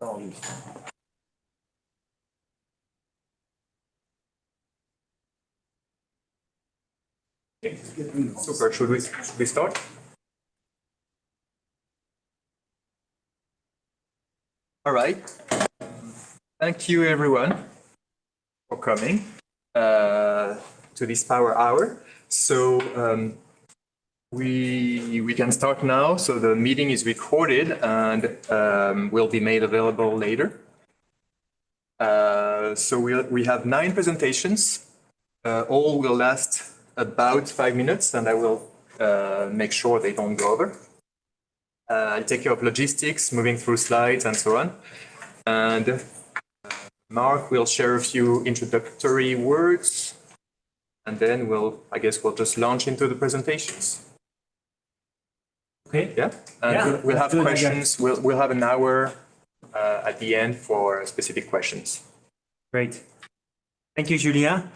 Okay. Super. Should we start? All right. Thank you, everyone, for coming to this Power Hour. So we can start now. So the meeting is recorded and will be made available later. So we have 9 presentations. All will last about 5 minutes, and I will make sure they don't go over. I'll take care of logistics, moving through slides and so on. And Mark will share a few introductory words, and then I guess we'll just launch into the presentations. Okay. Yeah. And we'll have questions. We'll have an hour at the end for specific questions. Great. Thank you, Julia.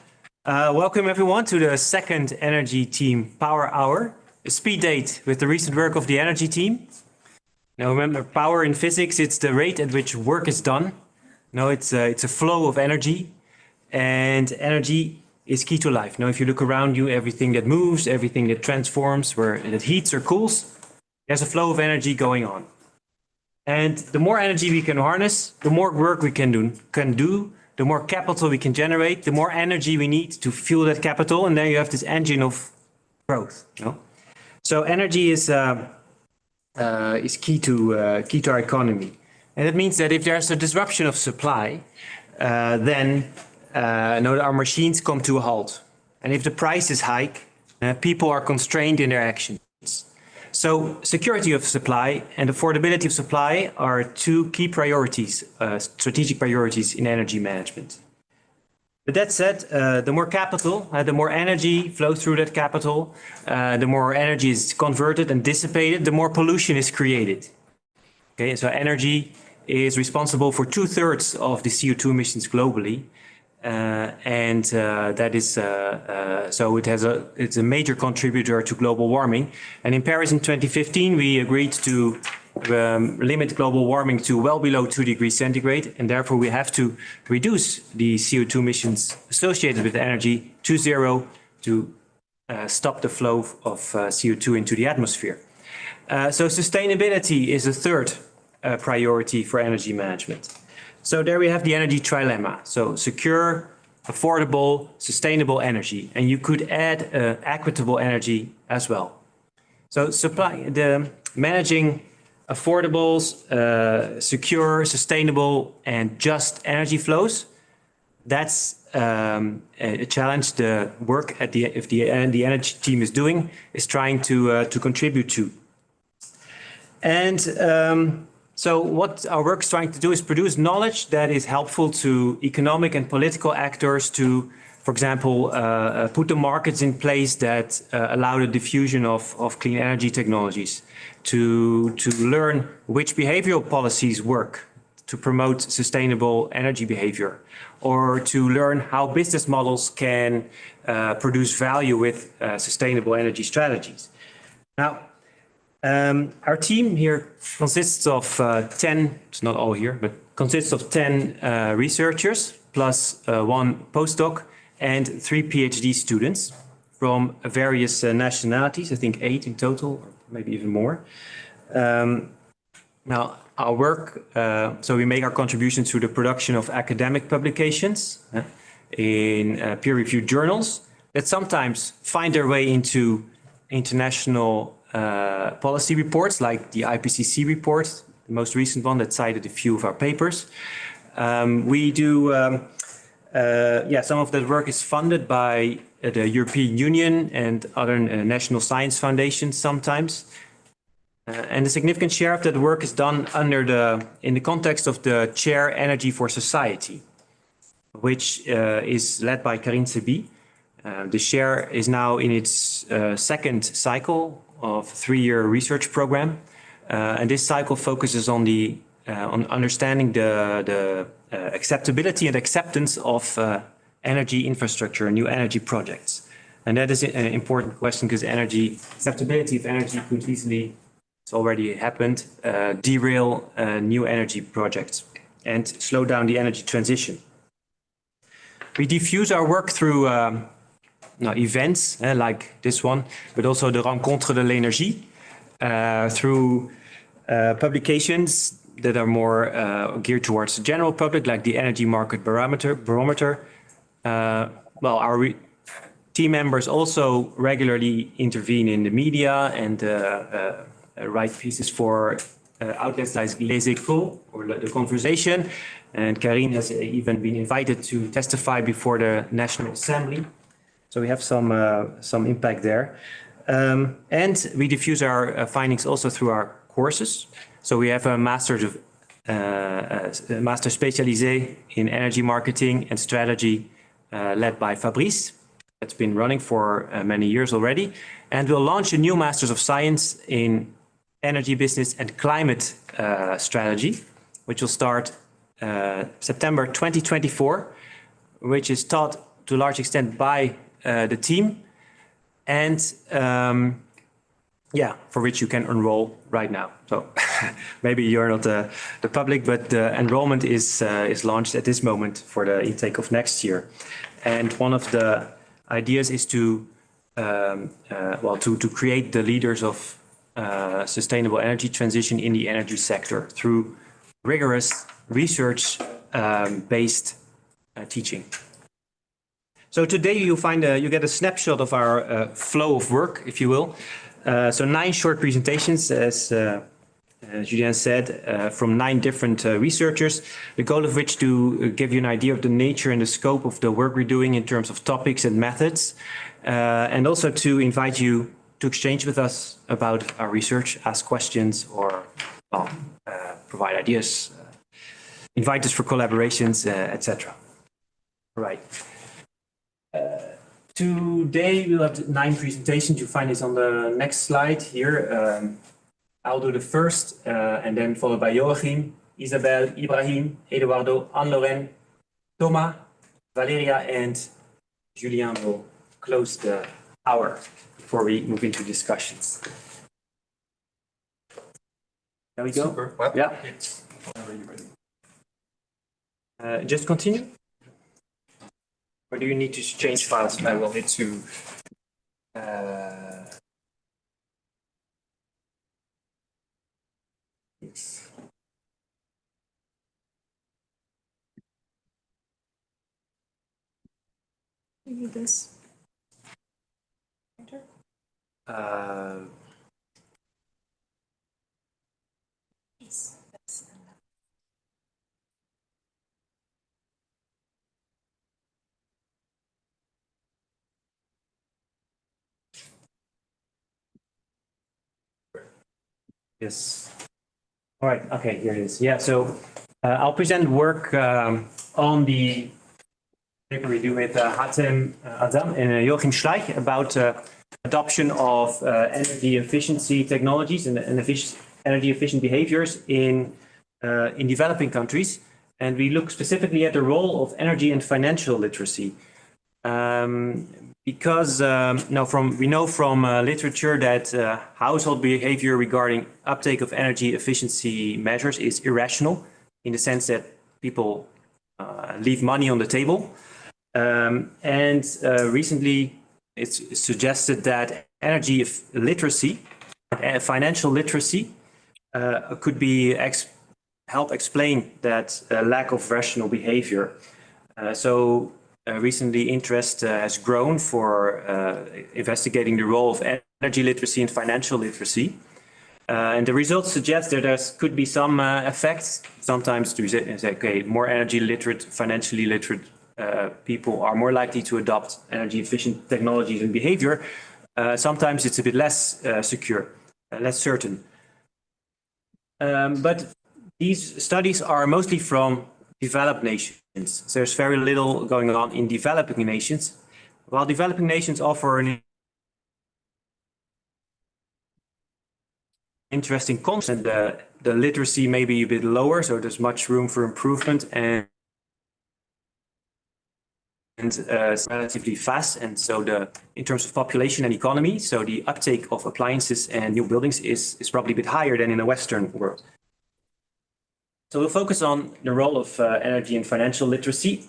Welcome everyone to the second Energy Team Power Hour, a speed date with the recent work of the Energy Team. Now remember, power in physics, it's the rate at which work is done. No, it's a flow of energy, and energy is key to life. Now, if you look around you, everything that moves, everything that transforms, where it heats or cools, there's a flow of energy going on. And the more energy we can harness, the more work we can do, the more capital we can generate, the more energy we need to fuel that capital, and then you have this engine of growth. You know? So energy is key to our economy. And that means that if there's a disruption of supply, then our machines come to a halt. And if the prices hike, people are constrained in their actions. So security of supply and affordability of supply are 2 key priorities, strategic priorities in energy management. But that said, the more capital, the more energy flows through that capital, the more energy is converted and dissipated, the more pollution is created. Okay, so energy is responsible for 2/3 of the CO2 emissions globally, and that is so it's a major contributor to global warming. And in Paris in 2015, we agreed to limit global warming to well below 2 degrees centigrade, and therefore we have to reduce the CO2 emissions associated with energy to 0 to stop the flow of CO2 into the atmosphere. So sustainability is a third priority for energy management. So there we have the energy trilemma. So secure, affordable, sustainable energy. And you could add equitable energy as well. So managing affordable, secure, sustainable, and just energy flows, that's a challenge the work the energy team is doing, is trying to contribute to. And so what our work is trying to do is produce knowledge that is helpful to economic and political actors to, for example, put the markets in place that allow the diffusion of clean energy technologies, to learn which behavioral policies work to promote sustainable energy behavior, or to learn how business models can produce value with sustainable energy strategies. Now, our team here consists of 10, it's not all here, but consists of 10 researchers plus 1 postdoc and 3 PhD students from various nationalities, I think 8 in total, or maybe even more. Now, our work, so we make our contributions through the production of academic publications in peer-reviewed journals that sometimes find their way into international policy reports, like the IPCC report, the most recent one that cited a few of our papers. We do, some of that work is funded by the European Union and other national science foundations sometimes. And a significant share of that work is done in the context of the Chair Energy for Society, which is led by Karine Sebi. The chair is now in its second cycle of 3-year research program, and this cycle focuses on on understanding the acceptability and acceptance of energy infrastructure and new energy projects. And that is an important question because acceptability of energy could easily, it's already happened, derail new energy projects. and slow down the energy transition. We diffuse our work through events like this one, but also the Rencontre de l'Énergie, through publications that are more geared towards the general public, like the Energy Market Barometer. Our team members also regularly intervene in the media and write pieces for outlets like Les Echos or The Conversation. And Karine has even been invited to testify before the National Assembly. So we have some impact there. And we diffuse our findings also through our courses. So we have a master spécialisé in energy marketing and strategy led by Fabrice. That's been running for many years already. And we'll launch a new Masters of Science in energy business and climate strategy, which will start September 2024, which is taught to a large extent by the team, and for which you can enroll right now. So maybe you're not the public, but the enrollment is launched at this moment for the intake of next year. And one of the ideas is to create the leaders of sustainable energy transition in the energy sector through rigorous research based teaching. So today you get a snapshot of our flow of work, if you will. So 9 short presentations, as Julien said, from 9 different researchers, the goal of which to give you an idea of the nature and the scope of the work we're doing in terms of topics and methods, and also to invite you to exchange with us about our research, ask questions, or provide ideas, invite us for collaborations, etc. Right. Today we'll have 9 presentations. You find this on the next slide here. I'll do the first, and then followed by Joachim, Isabel, Ibrahim, Eduardo, Anne-Lorraine, Thomas, Valeria, and Julien will close the hour before we move into discussions. There we go. Super. Well, yeah. Whenever you're ready. Just continue? Or do you need to change files? I will need to. Yes. You need this. Enter. Yes. Yes. All right. Okay, here it is. Yeah, so I'll present work on the paper we do with Hatem Adam and Joachim Schleich about adoption of energy efficiency technologies and energy efficient behaviors in developing countries. And we look specifically at the role of energy and financial literacy. Because we know from literature that household behavior regarding uptake of energy efficiency measures is irrational, in the sense that people leave money on the table. Recently it's suggested that energy literacy, financial literacy, could be help explain that lack of rational behavior. Recently, interest has grown for investigating the role of energy literacy and financial literacy. And the results suggest that there could be some effects. Sometimes to say, okay, more energy literate, financially literate people are more likely to adopt energy efficient technologies and behavior. Sometimes it's a bit less secure, less certain. But these studies are mostly from developed nations. So there's very little going on in developing nations, while developing nations offer an interesting concept. The literacy may be a bit lower, so there's much room for improvement, and relatively fast. And so in terms of population and economy, so the uptake of appliances and new buildings is probably a bit higher than in the Western world. So we'll focus on the role of energy and financial literacy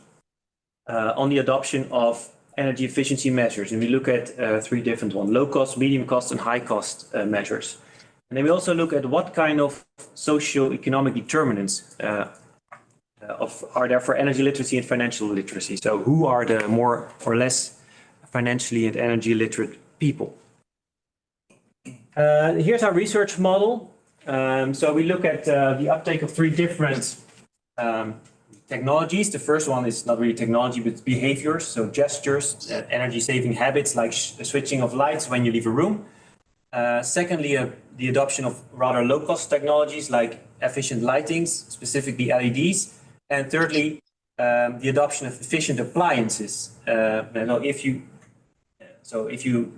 on the adoption of energy efficiency measures. And we look at three different ones: low cost, medium cost, and high cost measures. And then we also look at what kind of socio-economic determinants are there for energy literacy and financial literacy. So who are the more or less financially and energy literate people? Here's our research model. So we look at the uptake of three different technologies. The first one is not really technology, but behaviors, so gestures, energy saving habits like switching off lights when you leave a room. Secondly, the adoption of rather low cost technologies like efficient lightings, specifically LEDs. And thirdly, the adoption of efficient appliances. If you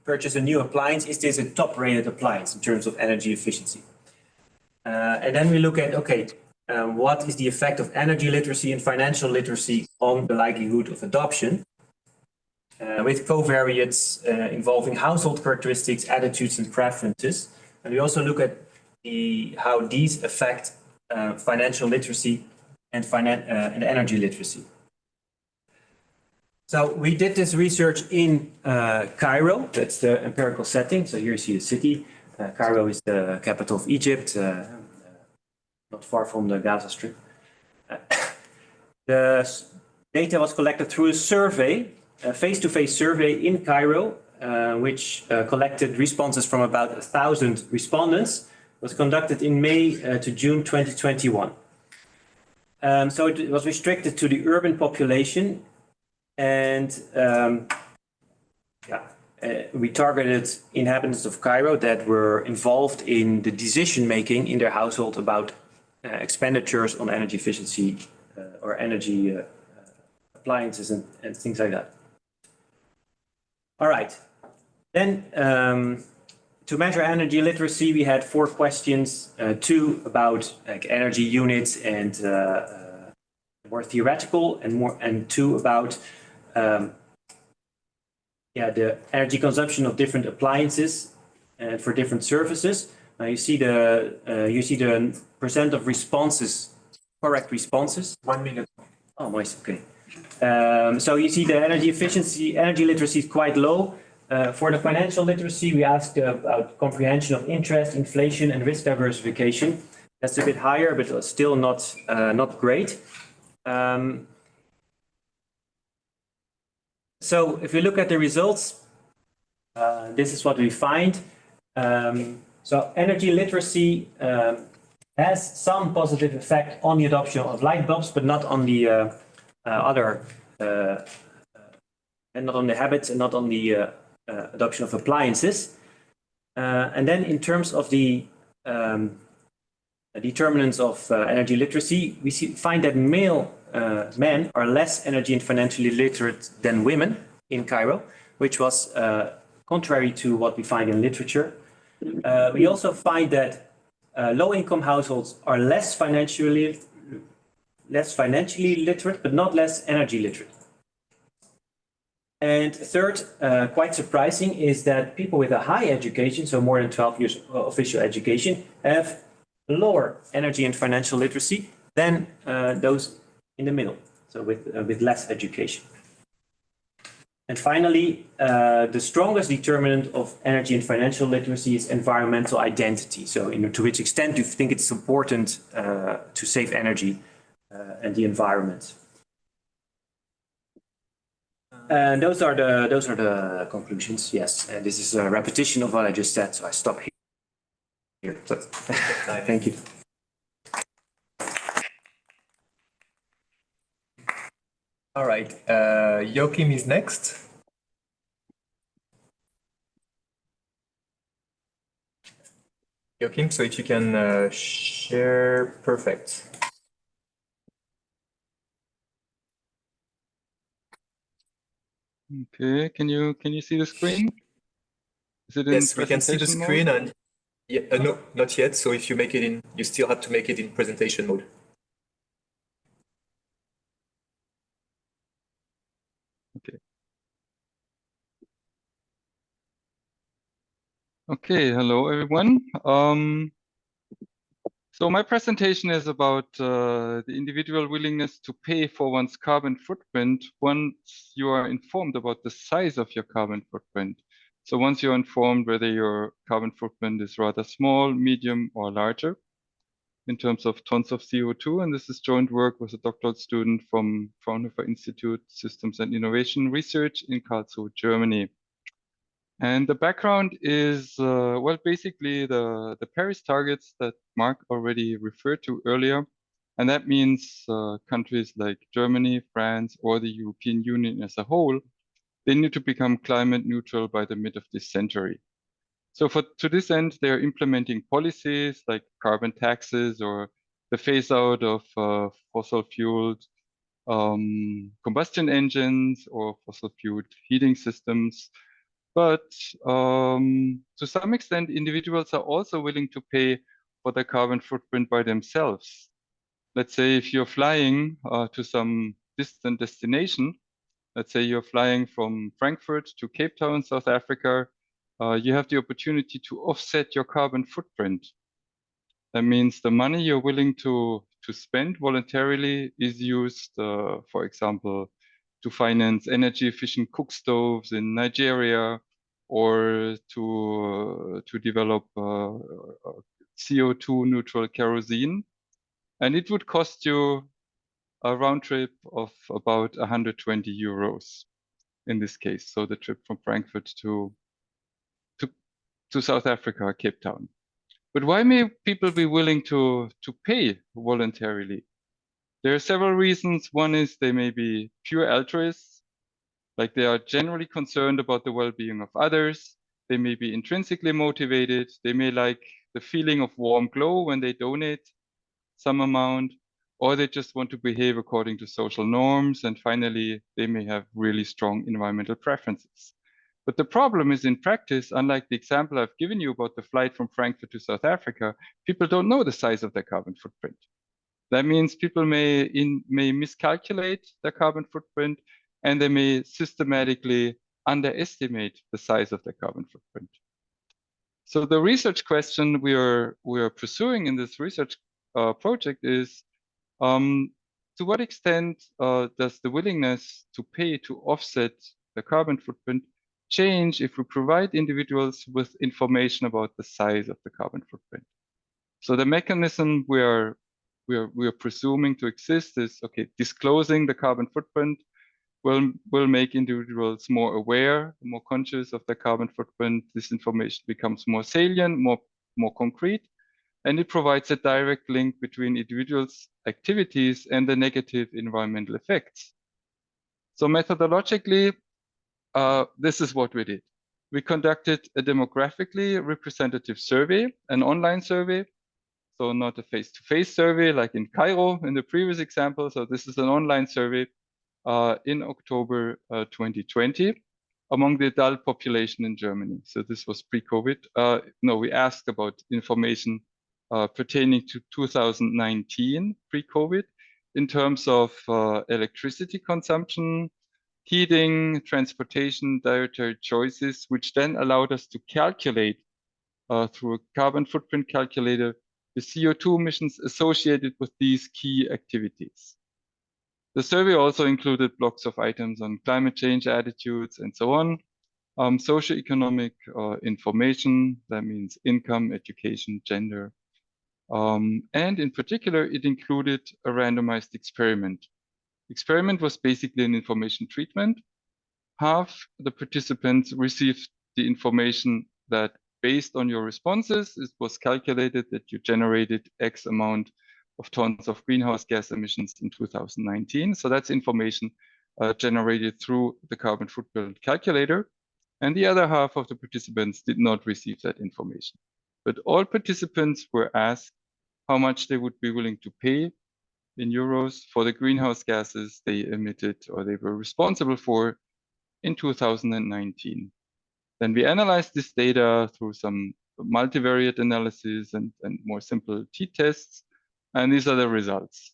purchase a new appliance, is this a top rated appliance in terms of energy efficiency? And then we look at, what is the effect of energy literacy and financial literacy on the likelihood of adoption? With covariates involving household characteristics, attitudes, and preferences. And we also look at how these affect financial literacy and energy literacy. So we did this research in Cairo. That's the empirical setting. So here you see the city. Cairo is the capital of Egypt, not far from the Gaza Strip. The data was collected through a survey, a face-to-face survey in Cairo, which collected responses from about 1,000 respondents. It was conducted in May to June 2021. So it was restricted to the urban population, and we targeted inhabitants of Cairo that were involved in the decision making in their household about expenditures on energy efficiency or energy appliances and things like that. All right. Then to measure energy literacy, we had 4 questions, 2 about energy units and more theoretical, and 2 about the energy consumption of different appliances and for different services. Now you see the percent of responses, correct responses. 1 minute. Oh, nice. Okay. So you see the energy efficiency, energy literacy is quite low. For the financial literacy, we asked about comprehension of interest, inflation, and risk diversification. That's a bit higher, but still not great. So if we look at the results, this is what we find. So energy literacy has some positive effect on the adoption of light bulbs, but not on the and not on the habits and not on the adoption of appliances. And then in terms of the determinants of energy literacy, we find that men are less energy and financially literate than women in Cairo, which was contrary to what we find in literature. We also find that low-income households are less financially literate, but not less energy literate. And third, quite surprising, is that people with a high education, so more than 12 years of official education, have lower energy and financial literacy than those in the middle, so with less education. And finally, the strongest determinant of energy and financial literacy is environmental identity. So to which extent do you think it's important to save energy and the environment? And those are the conclusions. Yes, and this is a repetition of what I just said, so I stop here. So, thank you. All right, Joachim is next. Joachim, so if you can share, perfect. Okay, can you see the screen? Is it in Yes, we can see the screen, mode? and no, not yet. So if you make it in, you still have to make it in presentation mode. Okay. Okay, hello everyone. So my presentation is about the individual willingness to pay for one's carbon footprint once you are informed about the size of your carbon footprint. So once you're informed whether your carbon footprint is rather small, medium, or larger in terms of tons of CO2. And this is joint work with a doctoral student from Fraunhofer Institute Systems and Innovation Research in Karlsruhe, Germany. And the background is, well, basically the Paris targets that Mark already referred to earlier. And that means countries like Germany, France, or the European Union as a whole, they need to become climate neutral by the mid of this century. So to this end, they're implementing policies like carbon taxes or the phase out of fossil fueled combustion engines or fossil fueled heating systems. But to some extent, individuals are also willing to pay for their carbon footprint by themselves. Let's say if you're flying to some distant destination, let's say you're flying from Frankfurt to Cape Town, South Africa, you have the opportunity to offset your carbon footprint. That means the money you're willing to spend voluntarily is used, for example, to finance energy efficient cook stoves in Nigeria, or to develop CO2 neutral kerosene. And it would cost you a round trip of about 120 euros in this case. So the trip from Frankfurt to South Africa, Cape Town. But why may people be willing to pay voluntarily? There are several reasons. One is they may be pure altruists, like they are generally concerned about the well-being of others. They may be intrinsically motivated. They may like the feeling of warm glow when they donate some amount, or they just want to behave according to social norms. And finally, they may have really strong environmental preferences. But the problem is in practice, unlike the example I've given you about the flight from Frankfurt to South Africa, people don't know the size of their carbon footprint. That means people may miscalculate their carbon footprint, and they may systematically underestimate the size of their carbon footprint. So the research question we are pursuing in this research project is, to what extent does the willingness to pay to offset the carbon footprint change if we provide individuals with information about the size of the carbon footprint? So the mechanism we are presuming to exist is, okay, disclosing the carbon footprint will make individuals more aware, more conscious of their carbon footprint. This information becomes more salient, more concrete, and it provides a direct link between individuals' activities and the negative environmental effects. So methodologically, this is what we did. We conducted a demographically representative survey, an online survey, so not a face-to-face survey like in Cairo in the previous example. So this is an online survey in October 2020 among the adult population in Germany. So this was pre-COVID. No, we asked about information pertaining to 2019, pre-COVID, in terms of electricity consumption, heating, transportation, dietary choices, which then allowed us to calculate through a carbon footprint calculator the CO2 emissions associated with these key activities. The survey also included blocks of items on climate change attitudes and so on, socioeconomic information, that means income, education, gender. And in particular, it included a randomized experiment. Experiment was basically an information treatment. Half the participants received the information that based on your responses, it was calculated that you generated X amount of tons of greenhouse gas emissions in 2019. So that's information generated through the carbon footprint calculator. And the other half of the participants did not receive that information. But all participants were asked how much they would be willing to pay in euros for the greenhouse gases they emitted or they were responsible for in 2019. Then we analyzed this data through some multivariate analysis and more simple t-tests, and these are the results.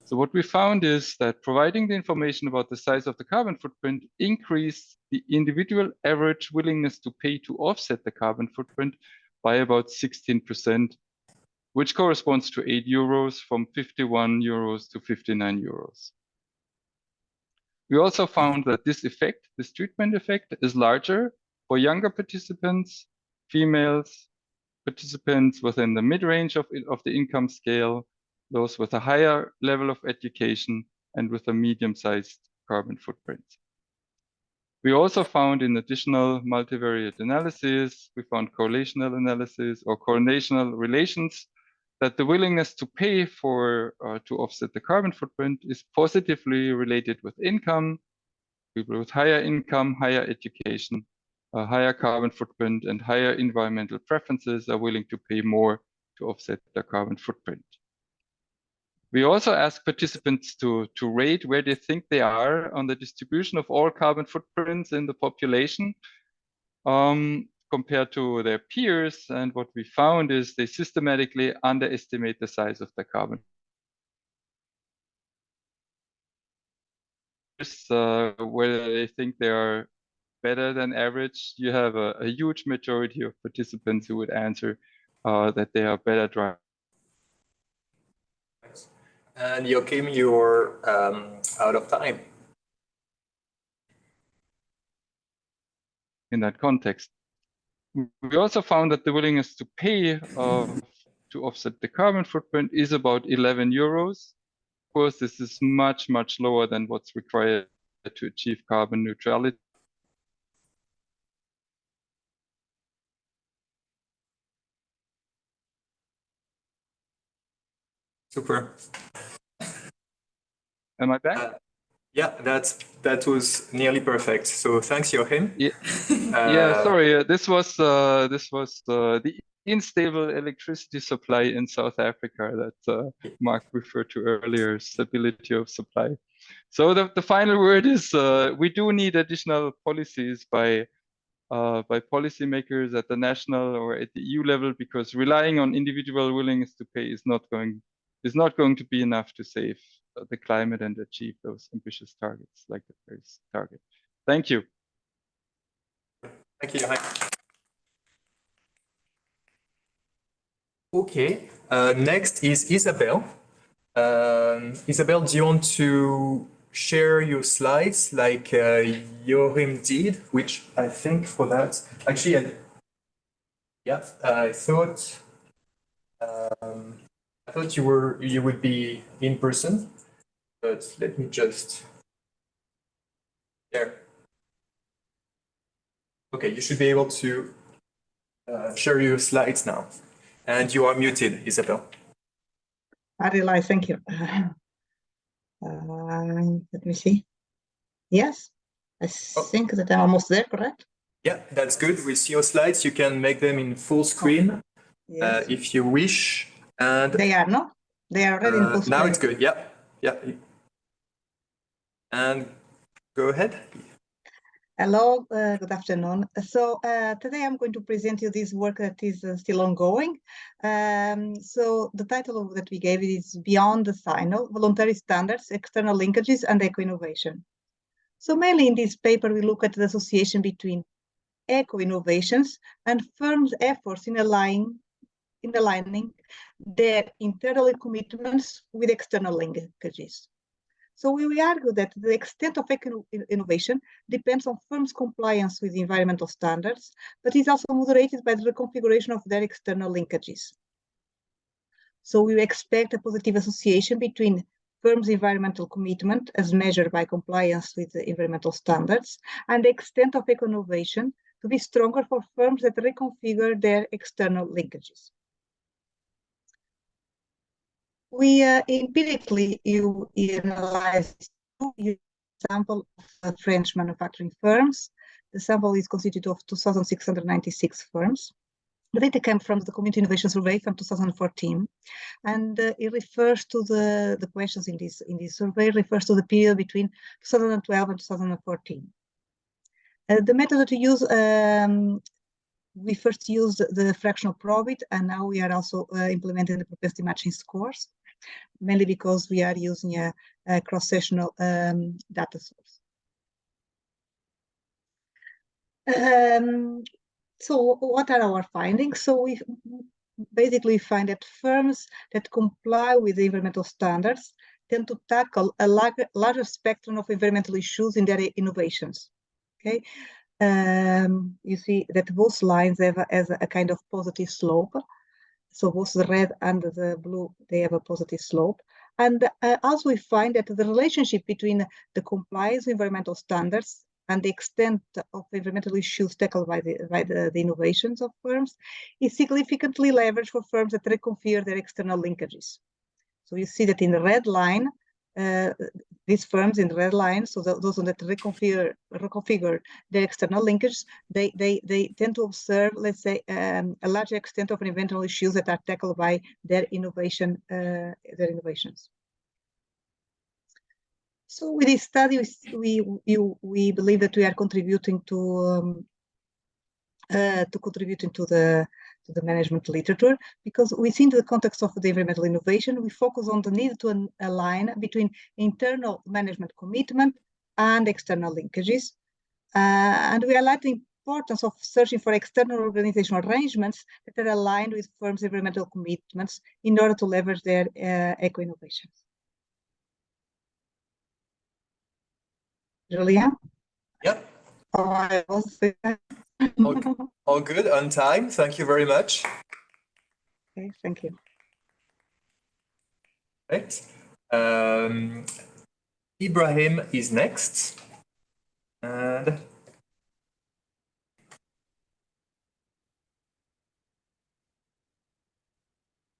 So what we found is that providing the information about the size of the carbon footprint increased the individual average willingness to pay to offset the carbon footprint by about 16%, which corresponds to 8 euros, from 51 euros to 59 euros. We also found that this effect, this treatment effect, is larger for younger participants, females, participants within the mid-range of the income scale, those with a higher level of education, and with a medium-sized carbon footprint. We also found in additional multivariate analysis, we found correlational analysis or correlational relations, that the willingness to pay for to offset the carbon footprint is positively related with income. People with higher income, higher education, a higher carbon footprint, and higher environmental preferences are willing to pay more to offset their carbon footprint. We also ask participants to rate where they think they are on the distribution of all carbon footprints in the population compared to their peers. And what we found is they systematically underestimate the size of the carbon. Whether they think they are better than average, you have a huge majority of participants who would answer that they are better drivers. And Joachim, you're out of time. In that context, we also found that the willingness to pay to offset the carbon footprint is about 11 euros. Of course, this is much, much lower than what's required to achieve carbon neutrality. Super. Am I back? Yeah, that was nearly perfect. So thanks, Joachim. Yeah, sorry. This was the unstable electricity supply in South Africa that Mark referred to earlier, stability of supply. So the final word is we do need additional policies by policymakers at the national or at the EU level, because relying on individual willingness to pay is not going to be enough to save the climate and achieve those ambitious targets like the Paris target. Thank you. Thank you. Okay, next is Isabel. Isabel, do you want to share your slides like Joachim did, which I think for that, actually, I thought you would be in person, but let me just there. Okay, you should be able to share your slides now, and you are muted, Isabel. I realize. Thank you. Let me see. Yes, I think that I'm almost there. Correct? Yeah, that's good. We see your slides. You can make them in full screen if you wish. And they are, no? They are already in full screen. Now it's good. Yeah. And go ahead. Hello, good afternoon. So today I'm going to present you this work that is still ongoing. So the title that we gave it is Beyond the Signal, Voluntary Standards, External Linkages and Eco-Innovation. So mainly in this paper, we look at the association between eco-innovations and firms' efforts in aligning their internal commitments with external linkages. So we argue that the extent of eco-innovation depends on firms' compliance with environmental standards, but is also moderated by the reconfiguration of their external linkages. So we expect a positive association between firms' environmental commitment as measured by compliance with the environmental standards and the extent of eco-innovation to be stronger for firms that reconfigure their external linkages. We empirically analyzed two samples of French manufacturing firms. The sample is constituted of 2,696 firms. The data came from the Community Innovation Survey from 2014, and it refers to the questions in this survey refers to the period between 2012 and 2014. The method that we use, we first used the fractional probit, and now we are also implementing the propensity matching scores, mainly because we are using a cross-sectional data source. So what are our findings? So basically find that firms that comply with the environmental standards tend to tackle a larger spectrum of environmental issues in their innovations. Okay, you see that both lines have a kind of positive slope. So both the red and the blue, they have a positive slope. And also we find that the relationship between the compliance with environmental standards and the extent of environmental issues tackled by the innovations of firms is significantly leveraged for firms that reconfigure their external linkages. So you see that in the red line, these firms in the red line, so those that reconfigure their external linkage, they tend to observe, let's say, a larger extent of environmental issues that are tackled by their innovations. So with this study, we believe that we are contributing to the management literature, because within the context of the environmental innovation, we focus on the need to align between internal management commitment and external linkages. And we highlight the importance of searching for external organizational arrangements that are aligned with firms' environmental commitments in order to leverage their eco-innovations. Julia? Yep. Oh, I was All good, on time. Thank you very much. Okay, thank you. Right. Ibrahim is next. And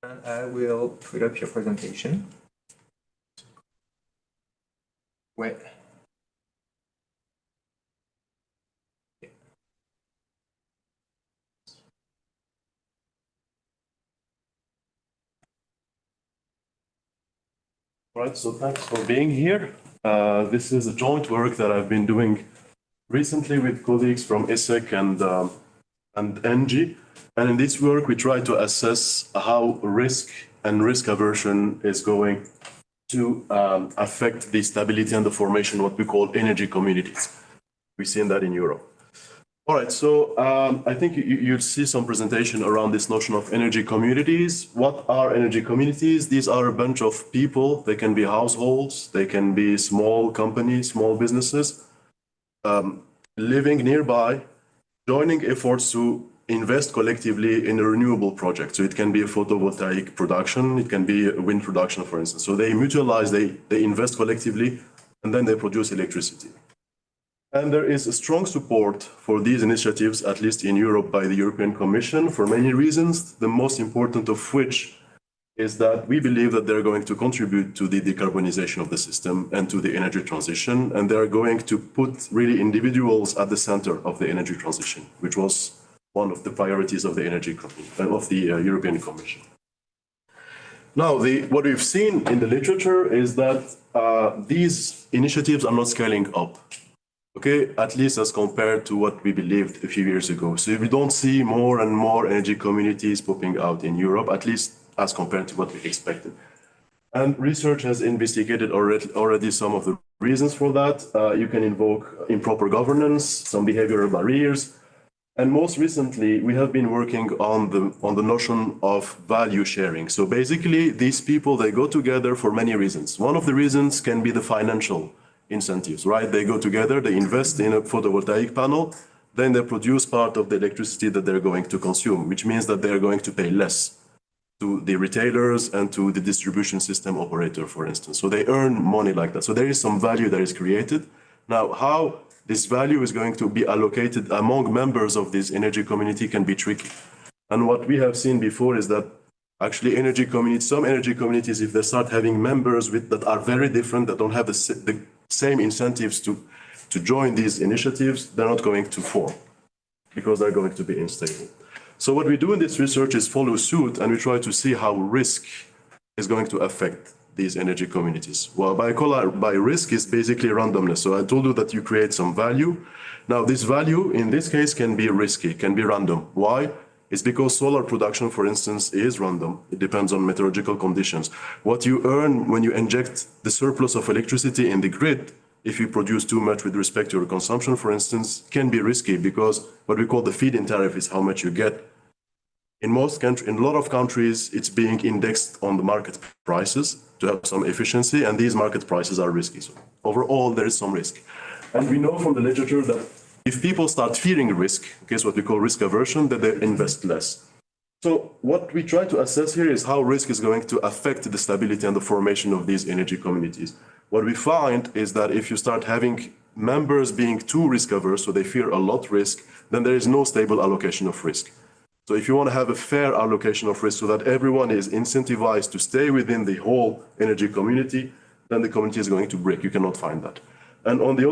I will put up your presentation. Wait. Right, so thanks for being here. This is a joint work that I've been doing recently with colleagues from ESSEC and ENGIE. And in this work, we try to assess how risk and risk aversion is going to affect the stability and the formation, what we call energy communities. We've seen that in Europe. All right, so I think you'll see some presentation around this notion of energy communities. What are energy communities? These are a bunch of people. They can be households, they can be small companies, small businesses, living nearby, joining efforts to invest collectively in a renewable project. So it can be a photovoltaic production, it can be a wind production, for instance. So they mutualize, they invest collectively, and then they produce electricity. And there is a strong support for these initiatives, at least in Europe, by the European Commission for many reasons, the most important of which is that we believe that they're going to contribute to the decarbonization of the system and to the energy transition, and they're going to put really individuals at the center of the energy transition, which was one of the priorities of the European Commission. Now, what we've seen in the literature is that these initiatives are not scaling up. Okay, at least as compared to what we believed a few years ago. So we don't see more and more energy communities popping out in Europe, at least as compared to what we expected. And research has investigated already some of the reasons for that. You can invoke improper governance, some behavioral barriers. And most recently, we have been working on the notion of value sharing. So basically, these people, they go together for many reasons. One of the reasons can be the financial incentives, right? They go together, they invest in a photovoltaic panel, then they produce part of the electricity that they're going to consume, which means that they're going to pay less to the retailers and to the distribution system operator, for instance. So they earn money like that. So there is some value that is created. Now, how this value is going to be allocated among members of this energy community can be tricky. And what we have seen before is that actually some energy communities, if they start having members that are very different, that don't have the same incentives to join these initiatives, they're not going to form because they're going to be unstable. So what we do in this research is follow suit, and we try to see how risk is going to affect these energy communities. Well, by risk is basically randomness. So I told you that you create some value. Now this value in this case can be risky, can be random. Why? It's because solar production, for instance, is random. It depends on meteorological conditions. What you earn when you inject the surplus of electricity in the grid, if you produce too much with respect to your consumption, for instance, can be risky because what we call the feed-in tariff is how much you get In a lot of countries, it's being indexed on the market prices to have some efficiency, and these market prices are risky. So overall, there is some risk. And we know from the literature that if people start fearing risk, okay, it's what we call risk aversion, that they invest less. So what we try to assess here is how risk is going to affect the stability and the formation of these energy communities. What we find is that if you start having members being too risk averse, so they fear a lot risk, then there is no stable allocation of risk. So if you want to have a fair allocation of risk so that everyone is incentivized to stay within the whole energy community, then the community is going to break. You cannot find that. And on the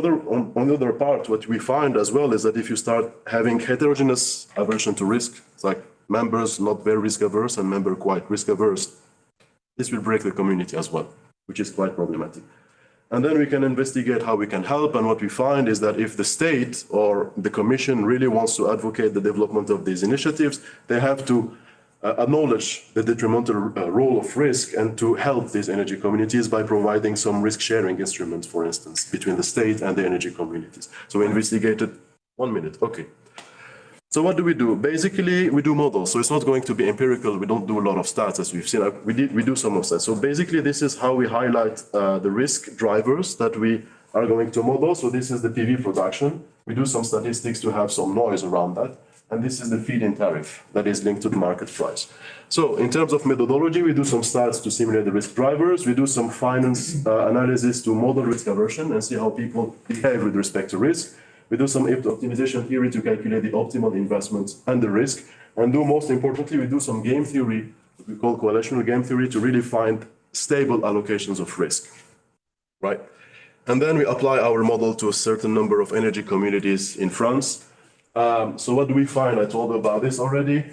other part, what we find as well is that if you start having heterogeneous aversion to risk, it's like members not very risk averse and member quite risk averse, this will break the community as well, which is quite problematic. And then we can investigate how we can help. And what we find is that if the state or the commission really wants to advocate the development of these initiatives, they have to acknowledge the detrimental role of risk and to help these energy communities by providing some risk sharing instruments, for instance, between the state and the energy communities. So we investigated 1 minute. Okay. So what do? Basically, we do models. So it's not going to be empirical. We don't do a lot of stats, as we've seen. We do some of stats. So basically, this is how we highlight the risk drivers that we are going to model. So this is the PV production. We do some statistics to have some noise around that. And this is the feed-in tariff that is linked to the market price. So in terms of methodology, we do some stats to simulate the risk drivers. We do some finance analysis to model risk aversion and see how people behave with respect to risk. We do some optimization theory to calculate the optimal investments and the risk. And most importantly, we do some game theory, what we call coalitional game theory, to really find stable allocations of risk, right? And then we apply our model to a certain number of energy communities in France. So what do we find? I told you about this already.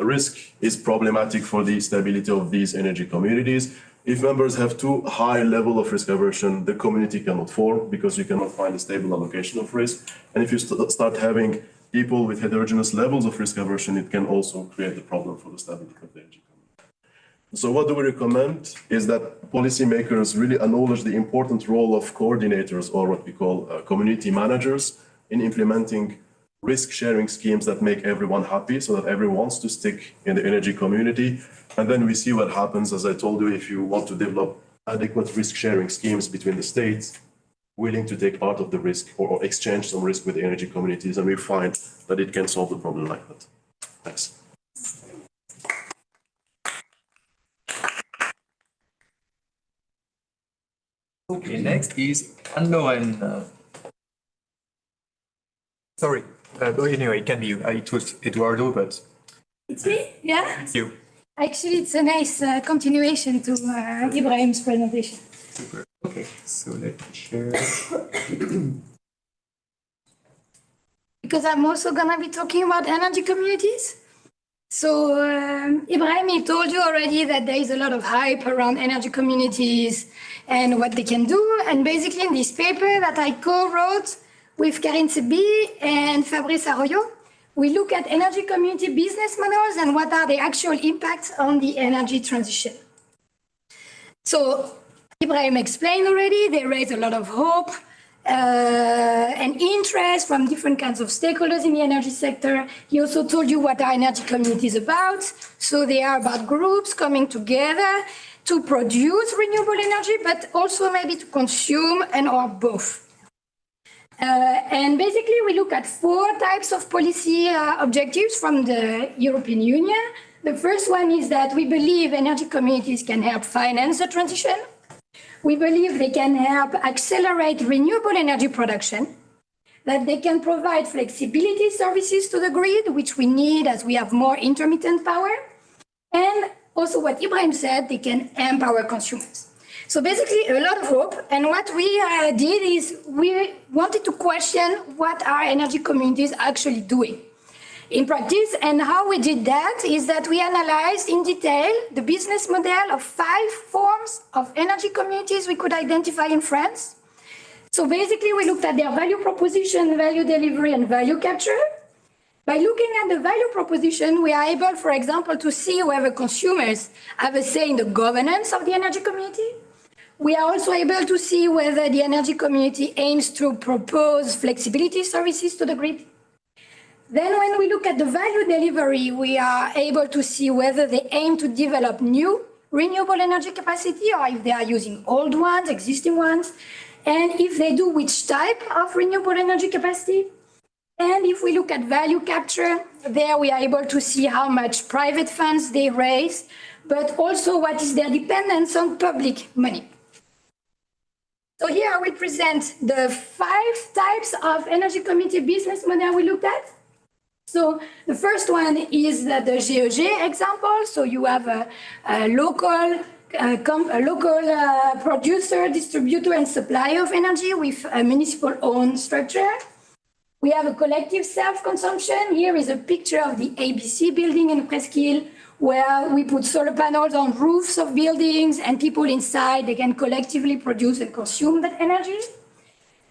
Risk is problematic for the stability of these energy communities. If members have too high level of risk aversion, the community cannot form because you cannot find a stable allocation of risk. And if you start having people with heterogeneous levels of risk aversion, it can also create a problem for the stability of the energy community. So what do we recommend is that policymakers really acknowledge the important role of coordinators, or what we call community managers, in implementing risk-sharing schemes that make everyone happy so that everyone wants to stick in the energy community. And then we see what happens, as I told you, if you want to develop adequate risk-sharing schemes between the states, willing to take part of the risk or exchange some risk with the energy communities, and we find that it can solve the problem like that. Thanks. Okay, next is Anne-Lorraine. Sorry. Anyway, it can be you. It was Eduardo, but It's me? Yeah? it's you. Actually, it's a nice continuation to Ibrahim's presentation. Super. Okay, so let me share. Because I'm also going to be talking about energy communities. So Ibrahim, he told you already that there is a lot of hype around energy communities and what they can do. And basically in this paper that I co-wrote with Karine Sebi and Fabrice Arroyo, we look at energy community business models and what are the actual impacts on the energy transition. So Ibrahim explained already, they raise a lot of hope and interest from different kinds of stakeholders in the energy sector. He also told you what are energy communities about. So they are about groups coming together to produce renewable energy, but also maybe to consume and or both. And basically, we look at 4 types of policy objectives from the European Union. The first one is that we believe energy communities can help finance the transition. We believe they can help accelerate renewable energy production, that they can provide flexibility services to the grid, which we need as we have more intermittent power. And also what Ibrahim said, they can empower consumers. So basically a lot of hope. And what we did is we wanted to question what are energy communities actually doing in practice. And how we did that is that we analyzed in detail the business model of 5 forms of energy communities we could identify in France. So basically we looked at their value proposition, value delivery, and value capture. By looking at the value proposition, we are able, for example, to see whether consumers have a say in the governance of the energy community. We are also able to see whether the energy community aims to propose flexibility services to the grid. Then when we look at the value delivery, we are able to see whether they aim to develop new renewable energy capacity or if they are using old ones, existing ones, and if they do, which type of renewable energy capacity. And if we look at value capture, there we are able to see how much private funds they raise, but also what is their dependence on public money. So here I will present the 5 types of energy community business model we looked at. So the first one is the GEG example. So you have a local producer, distributor, and supplier of energy with a municipal-owned structure. We have a collective self-consumption. Here is a picture of the ABC building in Presqu'île, where we put solar panels on roofs of buildings, and people inside, they can collectively produce and consume that energy.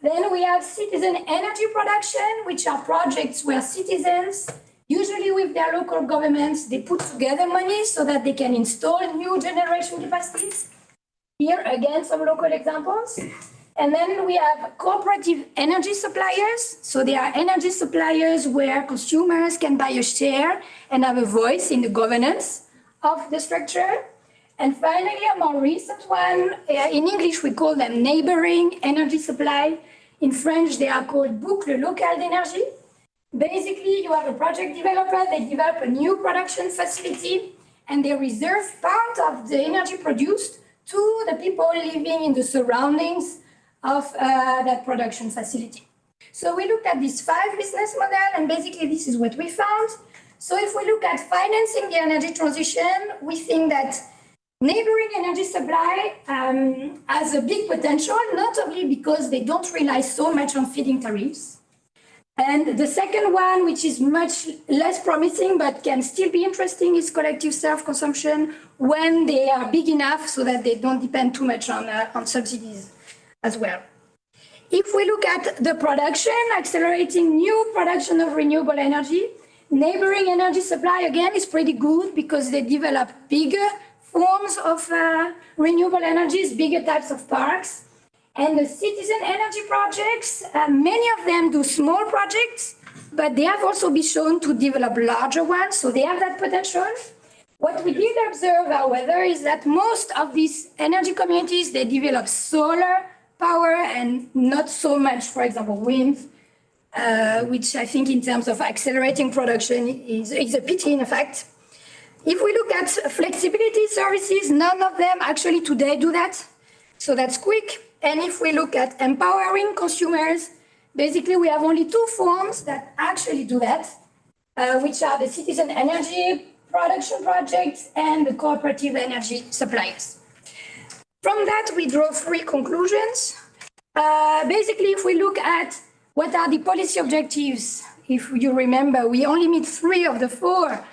Then we have citizen energy production, which are projects where citizens, usually with their local governments, they put together money so that they can install new generation capacities. Here, again, some local examples. And then we have cooperative energy suppliers. So they are energy suppliers where consumers can buy a share and have a voice in the governance of the structure. And finally, a more recent one, in English, we call them neighboring energy supply. In French, they are called boucles locales d'énergie. Basically, you have a project developer, they develop a new production facility, and they reserve part of the energy produced to the people living in the surroundings of that production facility. So we looked at these 5 business models, and basically this is what we found. So if we look at financing the energy transition, we think that neighboring energy supply has a big potential, notably because they don't rely so much on feed-in tariffs. And the second one, which is much less promising but can still be interesting, is collective self-consumption when they are big enough so that they don't depend too much on subsidies as well. If we look at the production, accelerating new production of renewable energy, neighboring energy supply, again, is pretty good because they develop bigger forms of renewable energies, bigger types of parks. And the citizen energy projects, many of them do small projects, but they have also been shown to develop larger ones, so they have that potential. What we did observe, however, is that most of these energy communities, they develop solar power and not so much, for example, wind, which I think in terms of accelerating production is a pity, in fact. If we look at flexibility services, none of them actually today do that. So that's quick. And if we look at empowering consumers, basically we have only 2 forms that actually do that, which are the citizen energy production projects and the cooperative energy suppliers. From that, we draw 3 conclusions. Basically, if we look at what are the policy objectives, if you remember, we only meet 3 of the 4.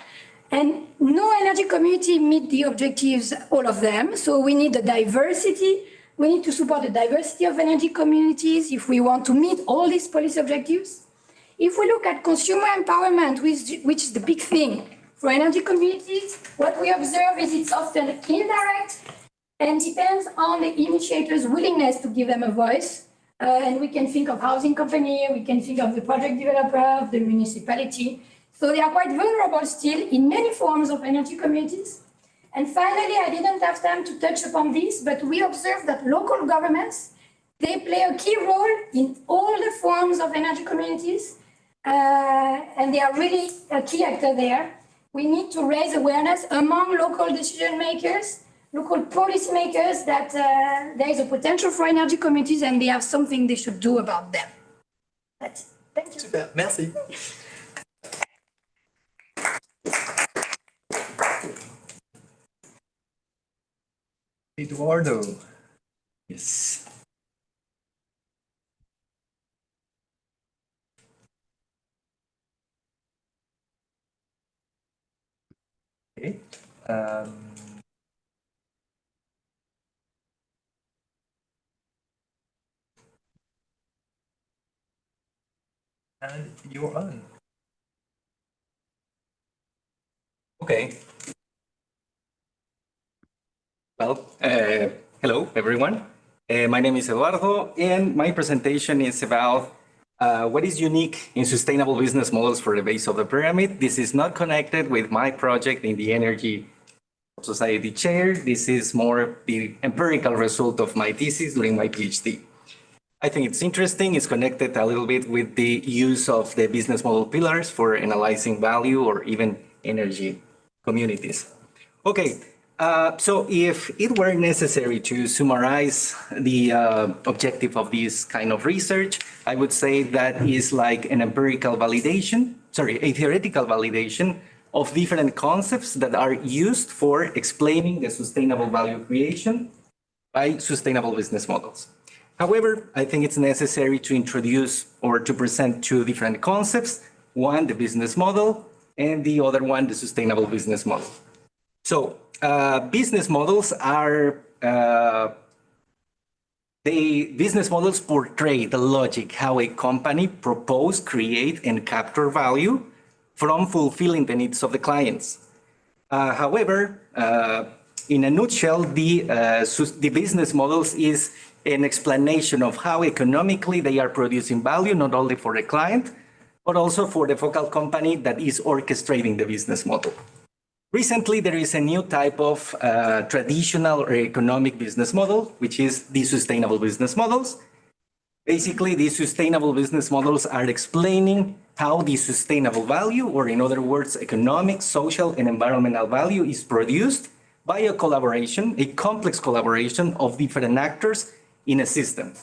And no energy community meet the objectives, all of them. So we need the diversity. We need to support the diversity of energy communities if we want to meet all these policy objectives. If we look at consumer empowerment, which is the big thing for energy communities, what we observe is it's often indirect and depends on the initiator's willingness to give them a voice. And we can think of housing company, we can think of the project developer, of the municipality. So they are quite vulnerable still in many forms of energy communities. And finally, I didn't have time to touch upon this, but we observe that local governments, they play a key role in all the forms of energy communities, and they are really a key actor there. We need to raise awareness among local decision makers, local policy makers, that there is a potential for energy communities and they have something they should do about them. That's it. Thank you. Super, merci. Eduardo. Yes. Okay. And you're on. Okay. Well, hello everyone. My name is Eduardo, and my presentation is about What is unique in sustainable business models for the base of the pyramid? This is not connected with my project in the energy society chair. This is more the empirical result of my thesis during my PhD. I think it's interesting. It's connected a little bit with the use of the business model pillars for analyzing value or even energy communities. Okay, so if it were necessary to summarize the objective of this kind of research, I would say that is like an empirical validation, a theoretical validation of different concepts that are used for explaining the sustainable value creation by sustainable business models. However, I think it's necessary to introduce or to present two different concepts, one, the business model, and the other one, the sustainable business model. So business models are, business models portray the logic how a company propose, create, and capture value from fulfilling the needs of the clients. However, in a nutshell, the business models is an explanation of how economically they are producing value, not only for the client, but also for the focal company that is orchestrating the business model. Recently, there is a new type of traditional or economic business model, which is the sustainable business models. Basically, these sustainable business models are explaining how the sustainable value, or in other words, economic, social, and environmental value is produced by a collaboration, a complex collaboration of different actors in a system.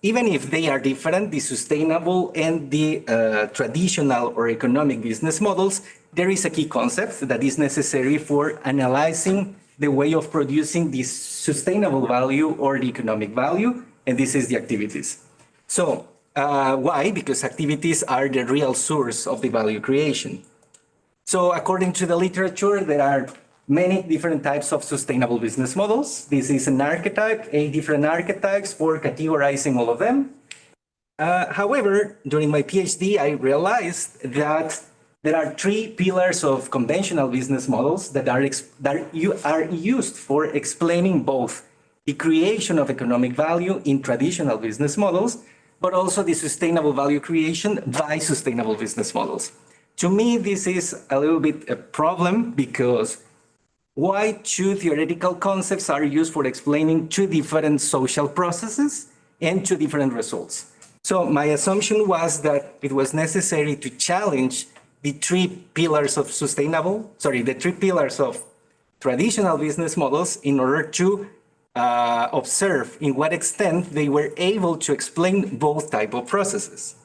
Even if they are different, the sustainable and the traditional or economic business models, there is a key concept that is necessary for analyzing the way of producing this sustainable value or the economic value, and this is the activities. So why? Because activities are the real source of the value creation. So according to the literature, there are many different types of sustainable business models. This is an archetype, 8 different archetypes for categorizing all of them. However, during my PhD, I realized that there are 3 pillars of conventional business models that are used for explaining both the creation of economic value in traditional business models, but also the sustainable value creation by sustainable business models. To me, this is a little bit a problem because why 2 theoretical concepts are used for explaining 2 different social processes and 2 different results. So my assumption was that it was necessary to challenge the 3 pillars of the 3 pillars of traditional business models in order to observe in what extent they were able to explain both type of processes.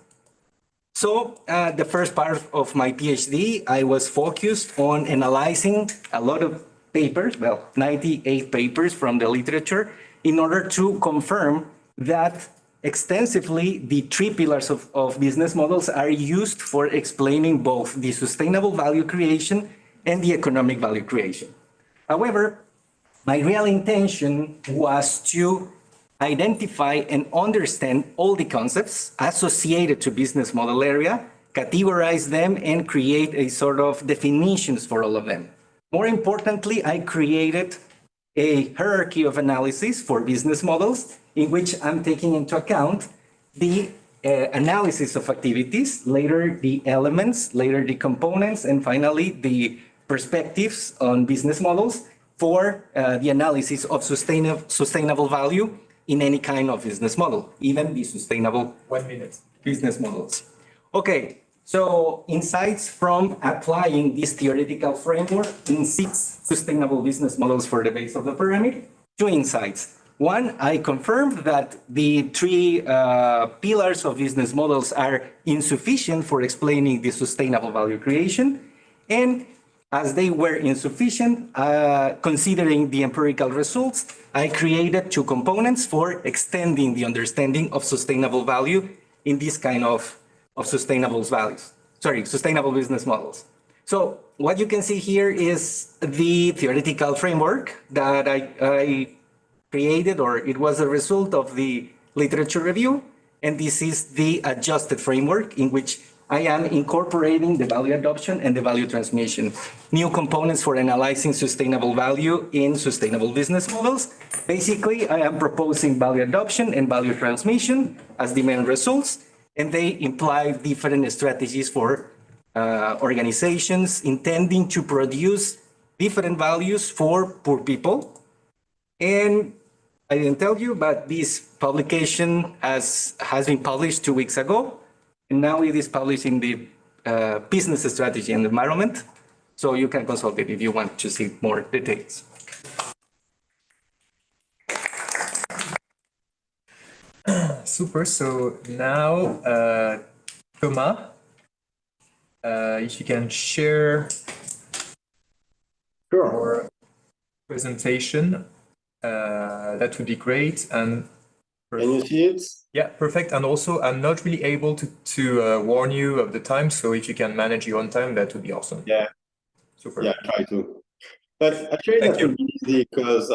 So the first part of my PhD, I was focused on analyzing a lot of papers, 98 papers from the literature, in order to confirm that extensively the 3 pillars of business models are used for explaining both the sustainable value creation and the economic value creation. However, my real intention was to identify and understand all the concepts associated to business model area, categorize them, and create a sort of definitions for all of them. More importantly, I created a hierarchy of analysis for business models in which I'm taking into account the analysis of activities, later the elements, later the components, and finally the perspectives on business models for the analysis of sustainable value in any kind of business model, even the sustainable 1 minute. business models. Okay, so insights from applying this theoretical framework in 6 sustainable business models for the base of the pyramid. 2 insights. One, I confirmed that the 3 pillars of business models are insufficient for explaining the sustainable value creation. And as they were insufficient, considering the empirical results, I created 2 components for extending the understanding of sustainable value in this kind of sustainable business models. So what you can see here is the theoretical framework that I created, or it was a result of the literature review. And this is the adjusted framework in which I am incorporating the value adoption and the value transmission, new components for analyzing sustainable value in sustainable business models. Basically, I am proposing value adoption and value transmission as the main results, and they imply different strategies for organizations intending to produce different values for poor people. And I didn't tell you, but this publication has been published 2 weeks ago, and now it is published in the Business Strategy and Environment. So you can consult it if you want to see more details. Super. So now, Thomas, if you can share your presentation, that would be great. And can you see it? Yeah, perfect. And also, I'm not really able to warn you of the time, so if you can manage your own time, that would be awesome. Yeah. Super. Yeah, try to. But actually, that would be easy because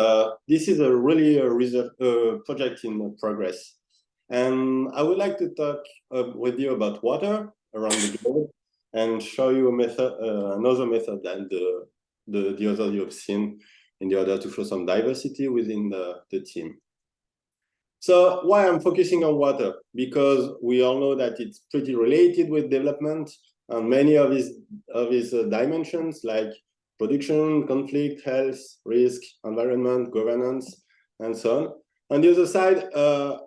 this is a really project in progress. And I would like to talk with you about water around the globe and show you a method, another method than the other you've seen, in order to show some diversity within the team. So why I'm focusing on water? Because we all know that it's pretty related with development and many of these dimensions like production, conflict, health, risk, environment, governance, and so on. On the other side,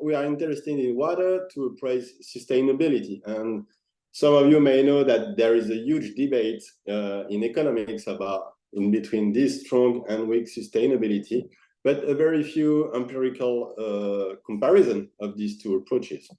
we are interested in water to appraise sustainability. And some of you may know that there is a huge debate in economics about in between this strong and weak sustainability, but a very few empirical comparison of these two approaches.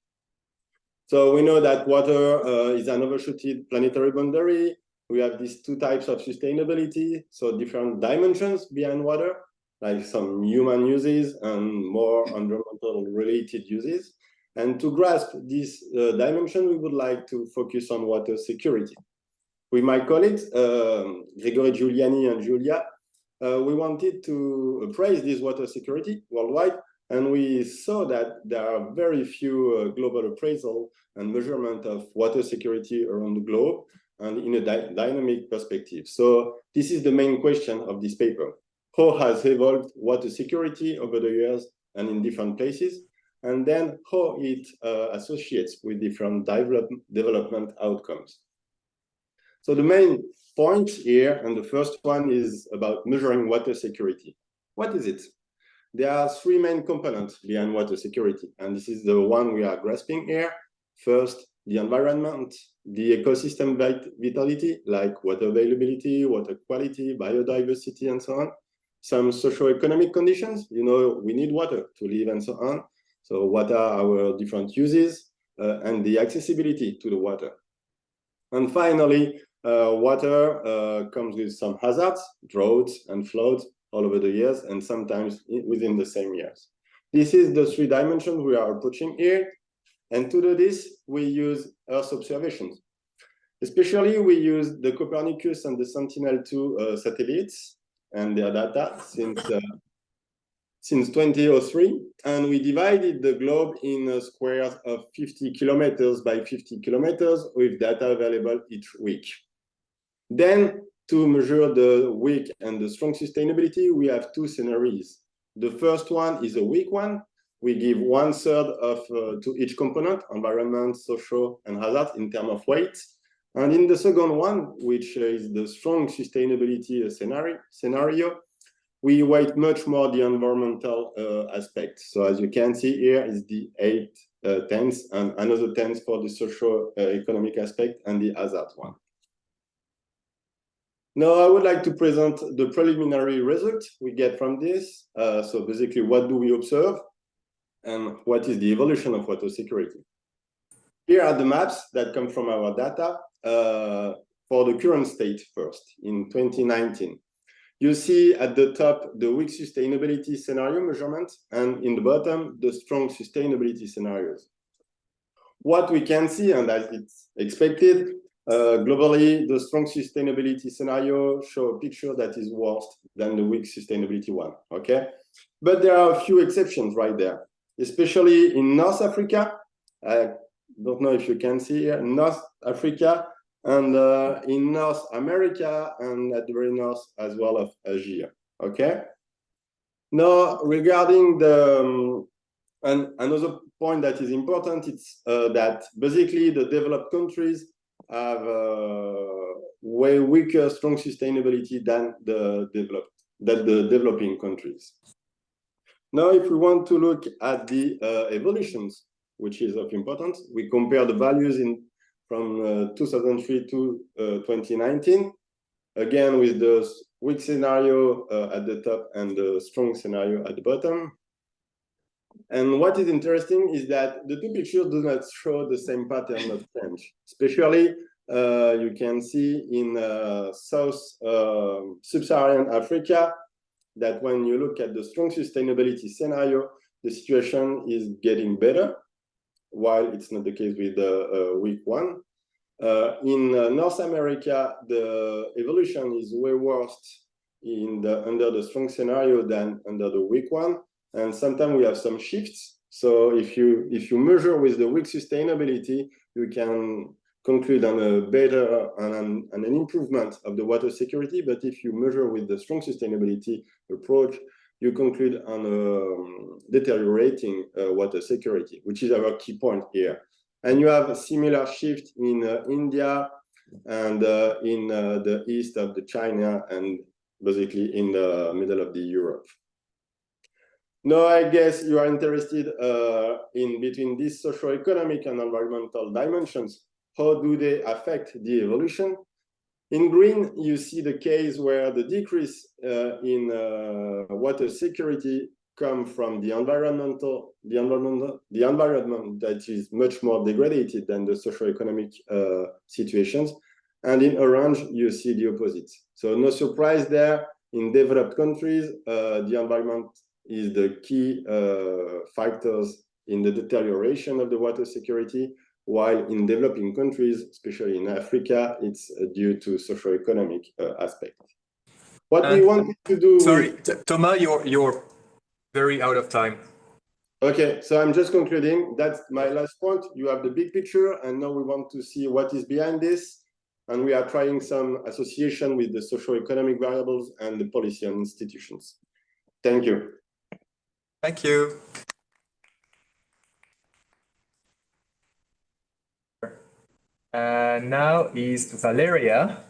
So we know that water is an overshooted planetary boundary. We have these two types of sustainability, so different dimensions behind water, like some human uses and more environmental related uses. And to grasp this dimension, we would like to focus on water security. With my colleagues, Gregory Giuliani and Julia, we wanted to appraise this water security worldwide, and we saw that there are very few global appraisal and measurement of water security around the globe and in a dynamic perspective. So this is the main question of this paper. How has evolved water security over the years and in different places, and then how it associates with different development outcomes. So the main point here, and the first one, is about measuring water security. What is it? There are three main components behind water security, and this is the one we are grasping here. First, the environment, the ecosystem vitality, like water availability, water quality, biodiversity, and so on. Some socio-economic conditions, you know, we need water to live and so on. So what are our different uses and the accessibility to the water. And finally, water comes with some hazards, droughts and floods all over the years, and sometimes within the same years. This is the three dimensions we are approaching here. And to do this, we use Earth observations. Especially, we use the Copernicus and the Sentinel-2 satellites and their data since 2003. And we divided the globe in squares of 50 kilometers by 50 kilometers with data available each week. Then, to measure the weak and the strong sustainability, we have two scenarios. The first one is a weak one. We give 1/3 of to each component, environment, social, and hazard in terms of weight. And in the second one, which is the strong sustainability scenario, we weight much more the environmental aspect. So as you can see here is the 8/10 and another 10 for the social economic aspect and the hazard one. Now I would like to present the preliminary result we get from this. So basically, what do we observe? And what is the evolution of water security? Here are the maps that come from our data for the current state first, in 2019. You see at the top the weak sustainability scenario measurement, and in the bottom, the strong sustainability scenarios. What we can see, and as it's expected, globally, the strong sustainability scenario shows a picture that is worse than the weak sustainability one, okay? But there are a few exceptions right there. Especially in North Africa, don't know if you can see here, North Africa, and in North America, and at the very north as well of Asia. Okay. Now, regarding the and another point that is important, it's that basically the developed countries have way weaker strong sustainability than the developing countries. Now, if we want to look at the evolutions, which is of importance, we compare the values from 2003 to 2019, again with the weak scenario at the top and the strong scenario at the bottom. And what is interesting is that the two pictures do not show the same pattern of change. Especially, you can see in sub-Saharan Africa that when you look at the strong sustainability scenario, the situation is getting better, while it's not the case with the weak one. In North America, the evolution is way worse under the strong scenario than under the weak one. And sometimes we have some shifts. So if you measure with the weak sustainability, you can conclude on a better and an improvement of the water security. But if you measure with the strong sustainability approach, you conclude on a deteriorating water security, which is our key point here. And you have a similar shift in India and in the east of the China and basically in the middle of the Europe. Now, I guess you are interested in between these socio-economic and environmental dimensions. How do they affect the evolution? In green, you see the case where the decrease in water security come from the environment that is much more degraded than the socio-economic situations. And in orange, you see the opposite. So no surprise there. In developed countries, the environment is the key factors in the deterioration of the water security, while in developing countries, especially in Africa, it's due to socio-economic aspect. What we wanted to do... Sorry, Thomas, you're very out of time. Okay, so I'm just concluding. That's my last point. You have the big picture, and now we want to see what is behind this. And we are trying some association with the socio-economic variables and the policy and institutions. Thank you. Thank you. Now is Valeria.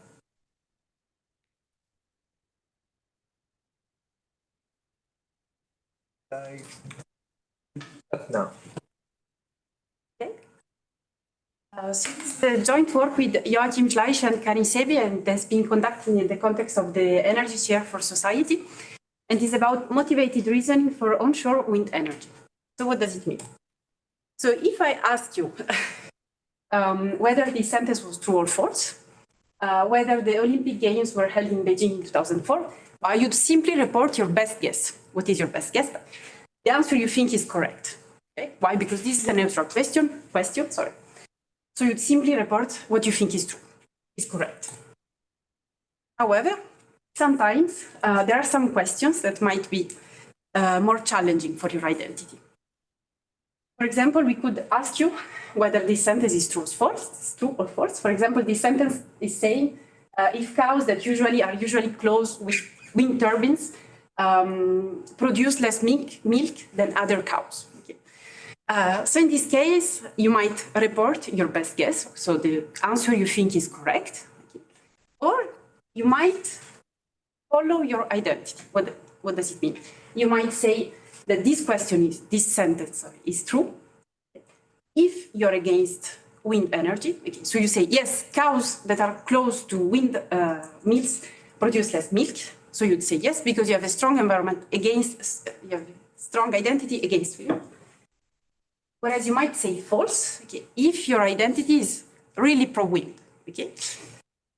No. Okay. So this is the joint work with Joachim Fleisch and Karin Sebi, and that's been conducted in the context of the energy share for society. And it's about motivated reasoning for onshore wind energy. So what does it mean? So if I ask you whether this sentence was true or false, whether the Olympic Games were held in Beijing in 2004, you'd simply report your best guess. What is your best guess? The answer you think is correct. Okay? Why? Because this is a neutral question. So you'd simply report what you think is true, is correct. However, sometimes there are some questions that might be more challenging for your identity. For example, we could ask you whether this sentence is true or false. For example, this sentence is saying if cows that are usually close with wind turbines produce less milk than other cows. Okay. So in this case, you might report your best guess, so the answer you think is correct, okay. Or you might follow your identity. What does it mean? You might say that this sentence is true if you're against wind energy. Okay. So you say, yes, cows that are close to wind mills produce less milk. So you'd say yes, because you have a strong you have a strong identity against wind. Whereas you might say false, okay, if your identity is really pro-wind, okay?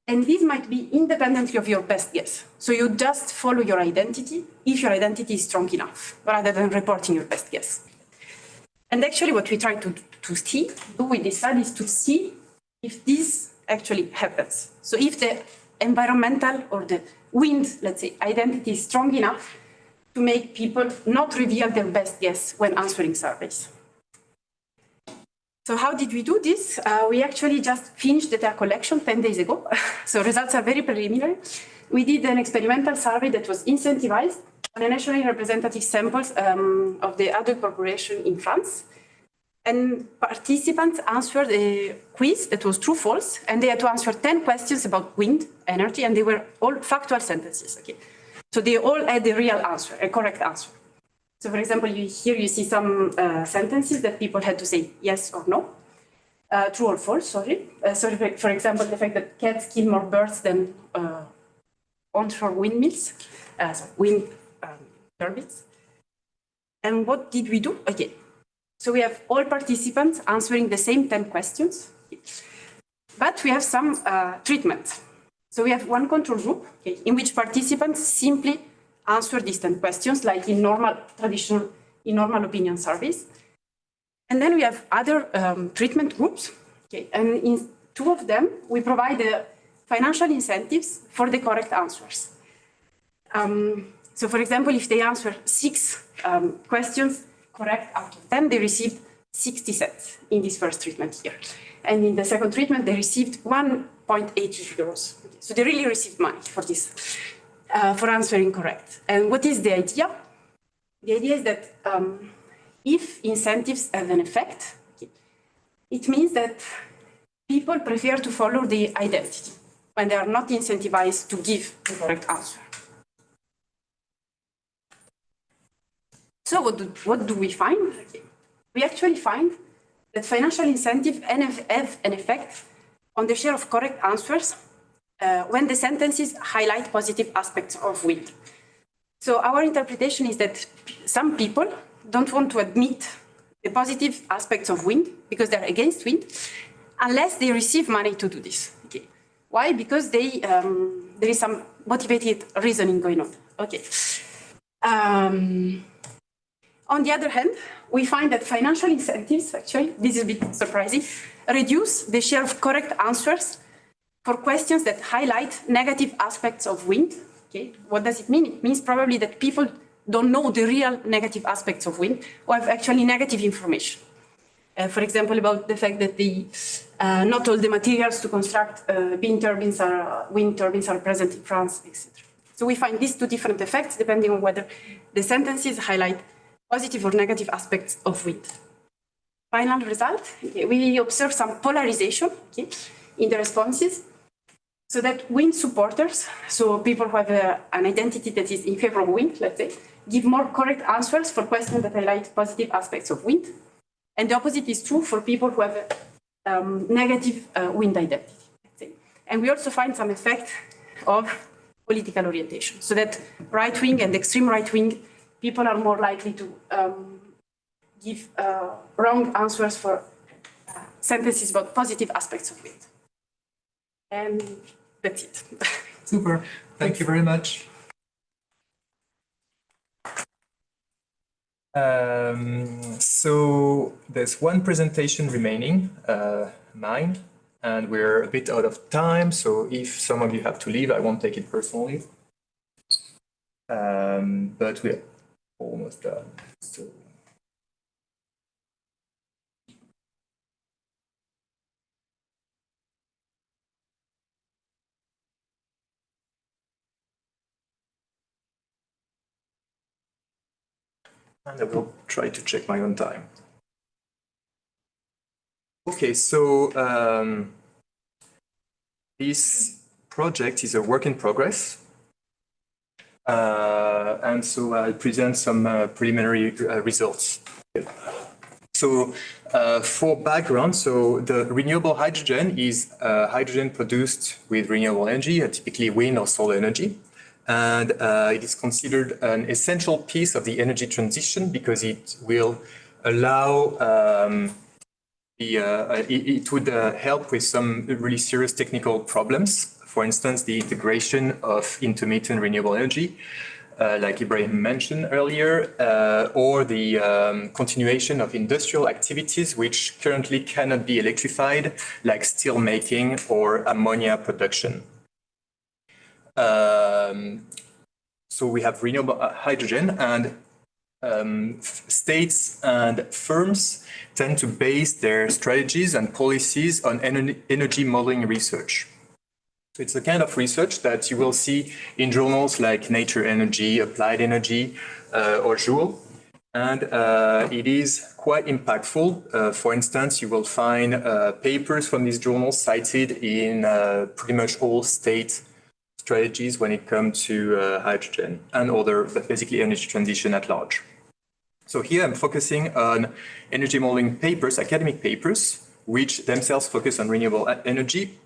And this might be independently of your best guess. So you just follow your identity if your identity is strong enough, rather than reporting your best guess. And actually what we try to do with this study is to see if this actually happens. So if the environmental or the wind, let's say, identity is strong enough to make people not reveal their best guess when answering surveys. So how did we do this? We actually just finished the data collection 10 days ago. So results are very preliminary. We did an experimental survey that was incentivized on a nationally representative samples of the Adult Corporation in France. And participants answered a quiz that was true-false, and they had to answer 10 questions about wind energy, and they were all factual sentences. Okay, so they all had a real answer, a correct answer. So, for example, here you see some sentences that people had to say yes or no, true or false. Sorry. So, for example, the fact that cats kill more birds than onshore windmills, wind turbines. And what did we do? Okay. So we have all participants answering the same 10 questions, but we have some treatment. So we have one control group, okay, in which participants simply answer these 10 questions, like in normal opinion surveys. And then we have other treatment groups, okay, and in two of them, we provide financial incentives for the correct answers. So for example, if they answer 6 questions correct out of 10, they received 60 cents in this first treatment here. And in the second treatment, they received 1.80 euros. Okay, so they really received money for this, for answering correct. And what is the idea? The idea is that if incentives have an effect, okay, it means that people prefer to follow the identity when they are not incentivized to give the correct answer. So what do we find? We actually find that financial incentives have an effect on the share of correct answers when the sentences highlight positive aspects of wind. So our interpretation is that some people don't want to admit the positive aspects of wind because they're against wind unless they receive money to do this. Okay. Why? Because there is some motivated reasoning going on. Okay. On the other hand, we find that financial incentives, actually, this is a bit surprising, reduce the share of correct answers for questions that highlight negative aspects of wind. Okay. What does it mean? It means probably that people don't know the real negative aspects of wind or have actually negative information. For example, about the fact that not all the materials to construct wind turbines are present in France, etc. So we find these two different effects depending on whether the sentences highlight positive or negative aspects of wind. Final result, okay, we observe some polarization, okay, in the responses, so that wind supporters, so people who have an identity that is in favor of wind, let's say, give more correct answers for questions that highlight positive aspects of wind. And the opposite is true for people who have a negative wind identity, let's say. And we also find some effect of political orientation, so that right-wing and extreme right-wing people are more likely to give wrong answers for sentences about positive aspects of wind. And that's it. Super. Thank you very much. So there's one presentation remaining, mine, and we're a bit out of time. So if some of you have to leave, I won't take it personally. But we're almost done. So. And I will try to check my own time. Okay, so this project is a work in progress. And so I'll present some preliminary results. So for background, so the renewable hydrogen is hydrogen produced with renewable energy, typically wind or solar energy. And it is considered an essential piece of the energy transition because it will allow, it would help with some really serious technical problems. For instance, the integration of intermittent renewable energy, like Ibrahim mentioned earlier, or the continuation of industrial activities which currently cannot be electrified, like steel making or ammonia production. So we have renewable hydrogen, and states and firms tend to base their strategies and policies on energy modeling research. So it's the kind of research that you will see in journals like Nature Energy, Applied Energy, or Joule. And it is quite impactful. For instance, you will find papers from these journals cited in pretty much all state strategies when it comes to hydrogen and other, but basically energy transition at large. So here I'm focusing on energy modeling papers, academic papers, which themselves focus on renewable energy.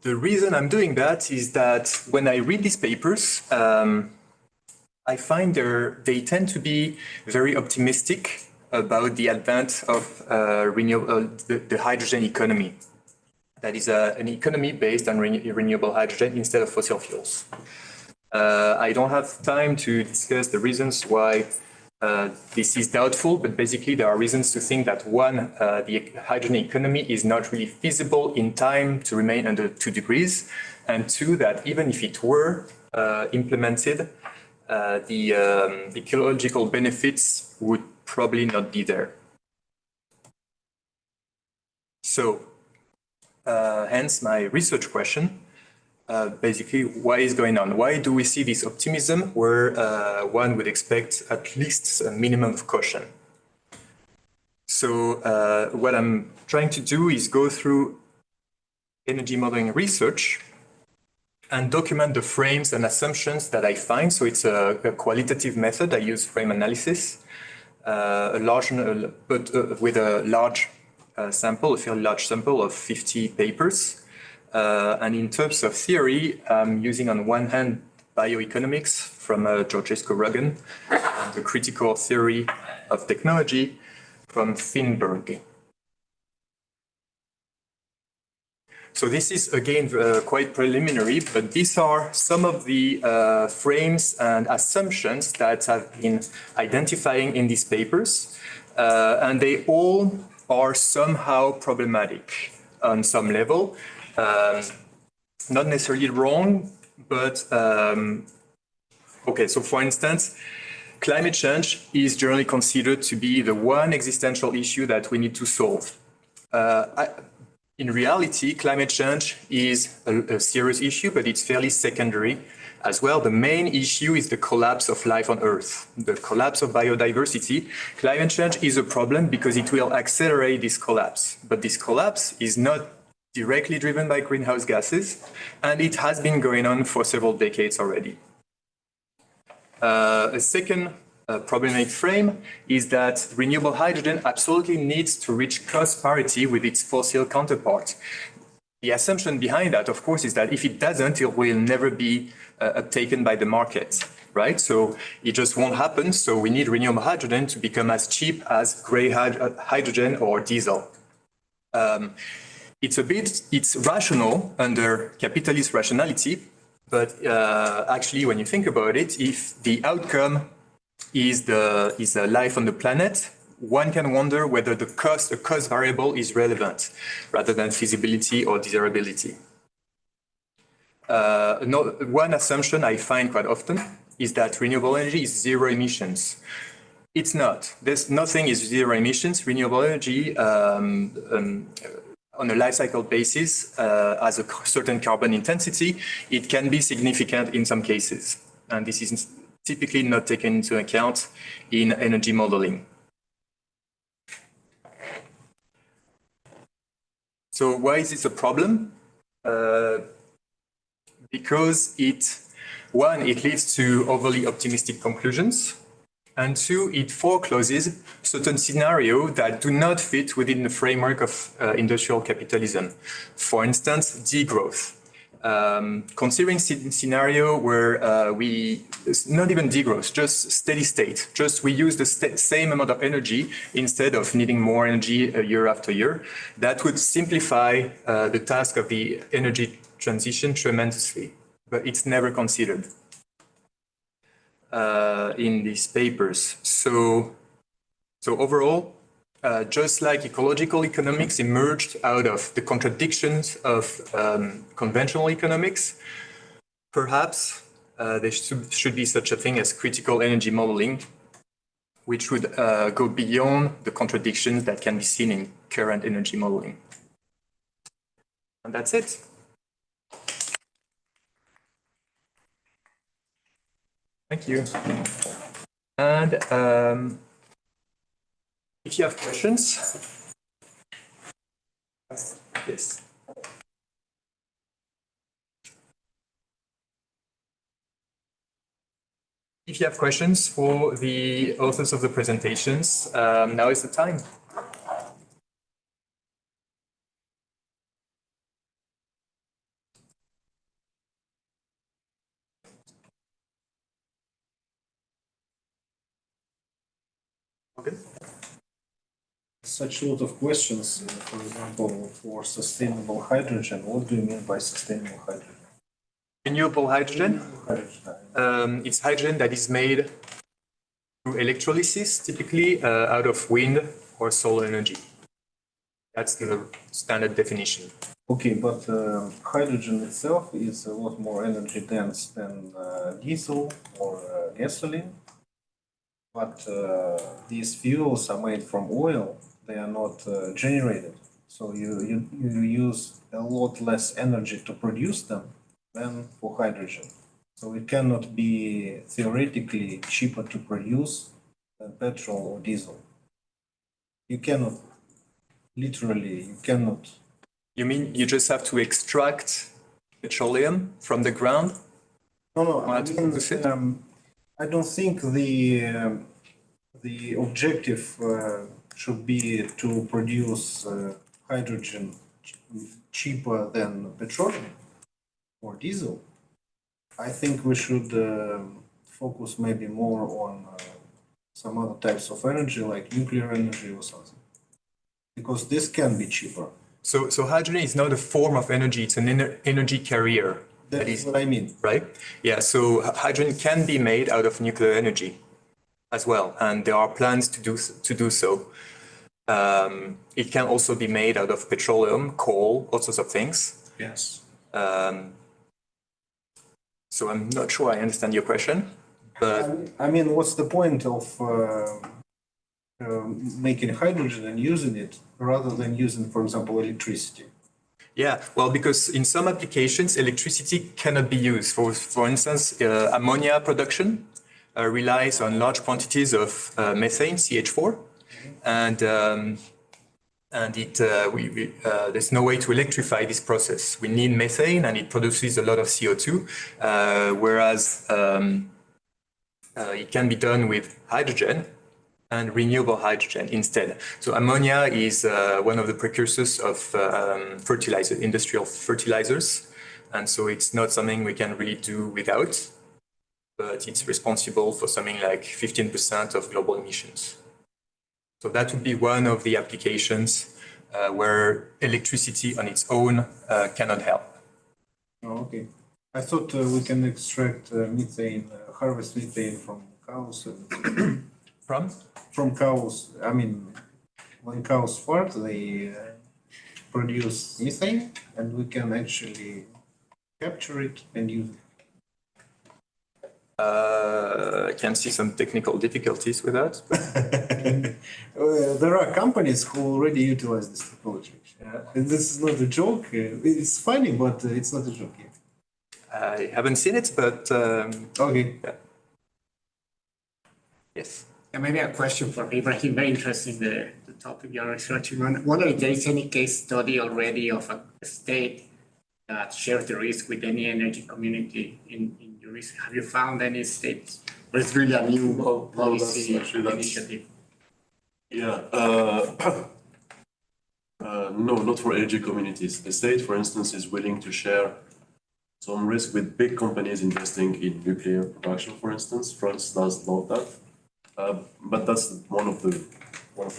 The reason I'm doing that is that when I read these papers, I find they tend to be very optimistic about the advent of the hydrogen economy. That is an economy based on renewable hydrogen instead of fossil fuels. I don't have time to discuss the reasons why this is doubtful, but basically there are reasons to think that one, the hydrogen economy is not really feasible in time to remain under 2 degrees, and two, that even if it were implemented, the ecological benefits would probably not be there. So, hence my research question. Basically, what is going on? Why do we see this optimism where one would expect at least a minimum of caution? So what I'm trying to do is go through energy modeling research and document the frames and assumptions that I find. So it's a qualitative method. I use frame analysis, with a large sample, a fairly large sample of 50 papers. And in terms of theory, I'm using on one hand bioeconomics from Georgescu Rogan and the critical theory of technology from Finberg. So this is again quite preliminary, but these are some of the frames and assumptions that I've been identifying in these papers, and they all are somehow problematic on some level. Not necessarily wrong, but okay, so for instance, climate change is generally considered to be the one existential issue that we need to solve. In reality, climate change is a serious issue, but it's fairly secondary as well. The main issue is the collapse of life on Earth, the collapse of biodiversity. Climate change is a problem because it will accelerate this collapse, but this collapse is not directly driven by greenhouse gases, and it has been going on for several decades already. A second problematic frame is that renewable hydrogen absolutely needs to reach cost parity with its fossil counterpart. The assumption behind that, of course, is that if it doesn't, it will never be uptaken by the market, right? So it just won't happen. So we need renewable hydrogen to become as cheap as gray hydrogen or diesel. It's rational under capitalist rationality, but actually, when you think about it, if the outcome is a life on the planet, one can wonder whether the cost variable is relevant rather than feasibility or desirability. One assumption I find quite often is that renewable energy is zero emissions. It's not. Nothing is zero emissions. Renewable energy on a life cycle basis has a certain carbon intensity. It can be significant in some cases. And this is typically not taken into account in energy modeling. So why is this a problem? Because it leads to overly optimistic conclusions, and two, it forecloses certain scenarios that do not fit within the framework of industrial capitalism. For instance, degrowth. Considering scenario where not even degrowth, just steady state, just we use the same amount of energy instead of needing more energy year after year, that would simplify the task of the energy transition tremendously, but it's never considered in these papers. So overall, just like ecological economics emerged out of the contradictions of conventional economics, perhaps there should be such a thing as critical energy modeling, which would go beyond the contradictions that can be seen in current energy modeling. And that's it. Thank you. And if you have questions, yes. If you have questions for the authors of the presentations, now is the time. Okay. Such a lot of questions, for example, for sustainable hydrogen. What do you mean by sustainable hydrogen? Renewable hydrogen. It's hydrogen that is made through electrolysis, typically out of wind or solar energy. That's the standard definition. Okay, but hydrogen itself is a lot more energy dense than diesel or gasoline. But these fuels are made from oil. They are not generated. So you use a lot less energy to produce them than for hydrogen. So it cannot be theoretically cheaper to produce than petrol or diesel. You cannot, literally, you cannot. You mean you just have to extract petroleum from the ground? No, I don't think the objective should be to produce hydrogen cheaper than petroleum or diesel. I think we should focus maybe more on some other types of energy, like nuclear energy or something, because this can be cheaper. So hydrogen is not a form of energy; it's an energy carrier. That is what I mean. Right? Yeah. So hydrogen can be made out of nuclear energy as well, and there are plans to do so. It can also be made out of petroleum, coal, all sorts of things. Yes. So I'm not sure I understand your question, but I mean, what's the point of making hydrogen and using it rather than using, for example, electricity? yeah, well, because in some applications, electricity cannot be used. For instance, ammonia production relies on large quantities of methane, CH4, and there's no way to electrify this process. We need methane, and it produces a lot of CO2, whereas it can be done with hydrogen and renewable hydrogen instead. So ammonia is one of the precursors of industrial fertilizers, and so it's not something we can really do without, but it's responsible for something like 15% of global emissions. So that would be one of the applications where electricity on its own cannot help. Oh, okay. I thought we can extract methane, harvest methane from cows. From cows. I mean, when cows fart, they produce methane, and we can actually capture it and use it. I can see some technical difficulties with that. There are companies who already utilize this technology. And this is not a joke. It's funny, but it's not a joke yet. I haven't seen it, but okay. Yeah. Yes. And maybe a question for Ibrahim, very interesting, the topic you're researching on. Wonder if there is any case study already of a state that shares the risk with any energy community in your risk. Have you found any states where it's really a new policy initiative? Yeah. No, not for energy communities. The state, for instance, is willing to share some risk with big companies investing in nuclear production, for instance. France does not that. But that's one of the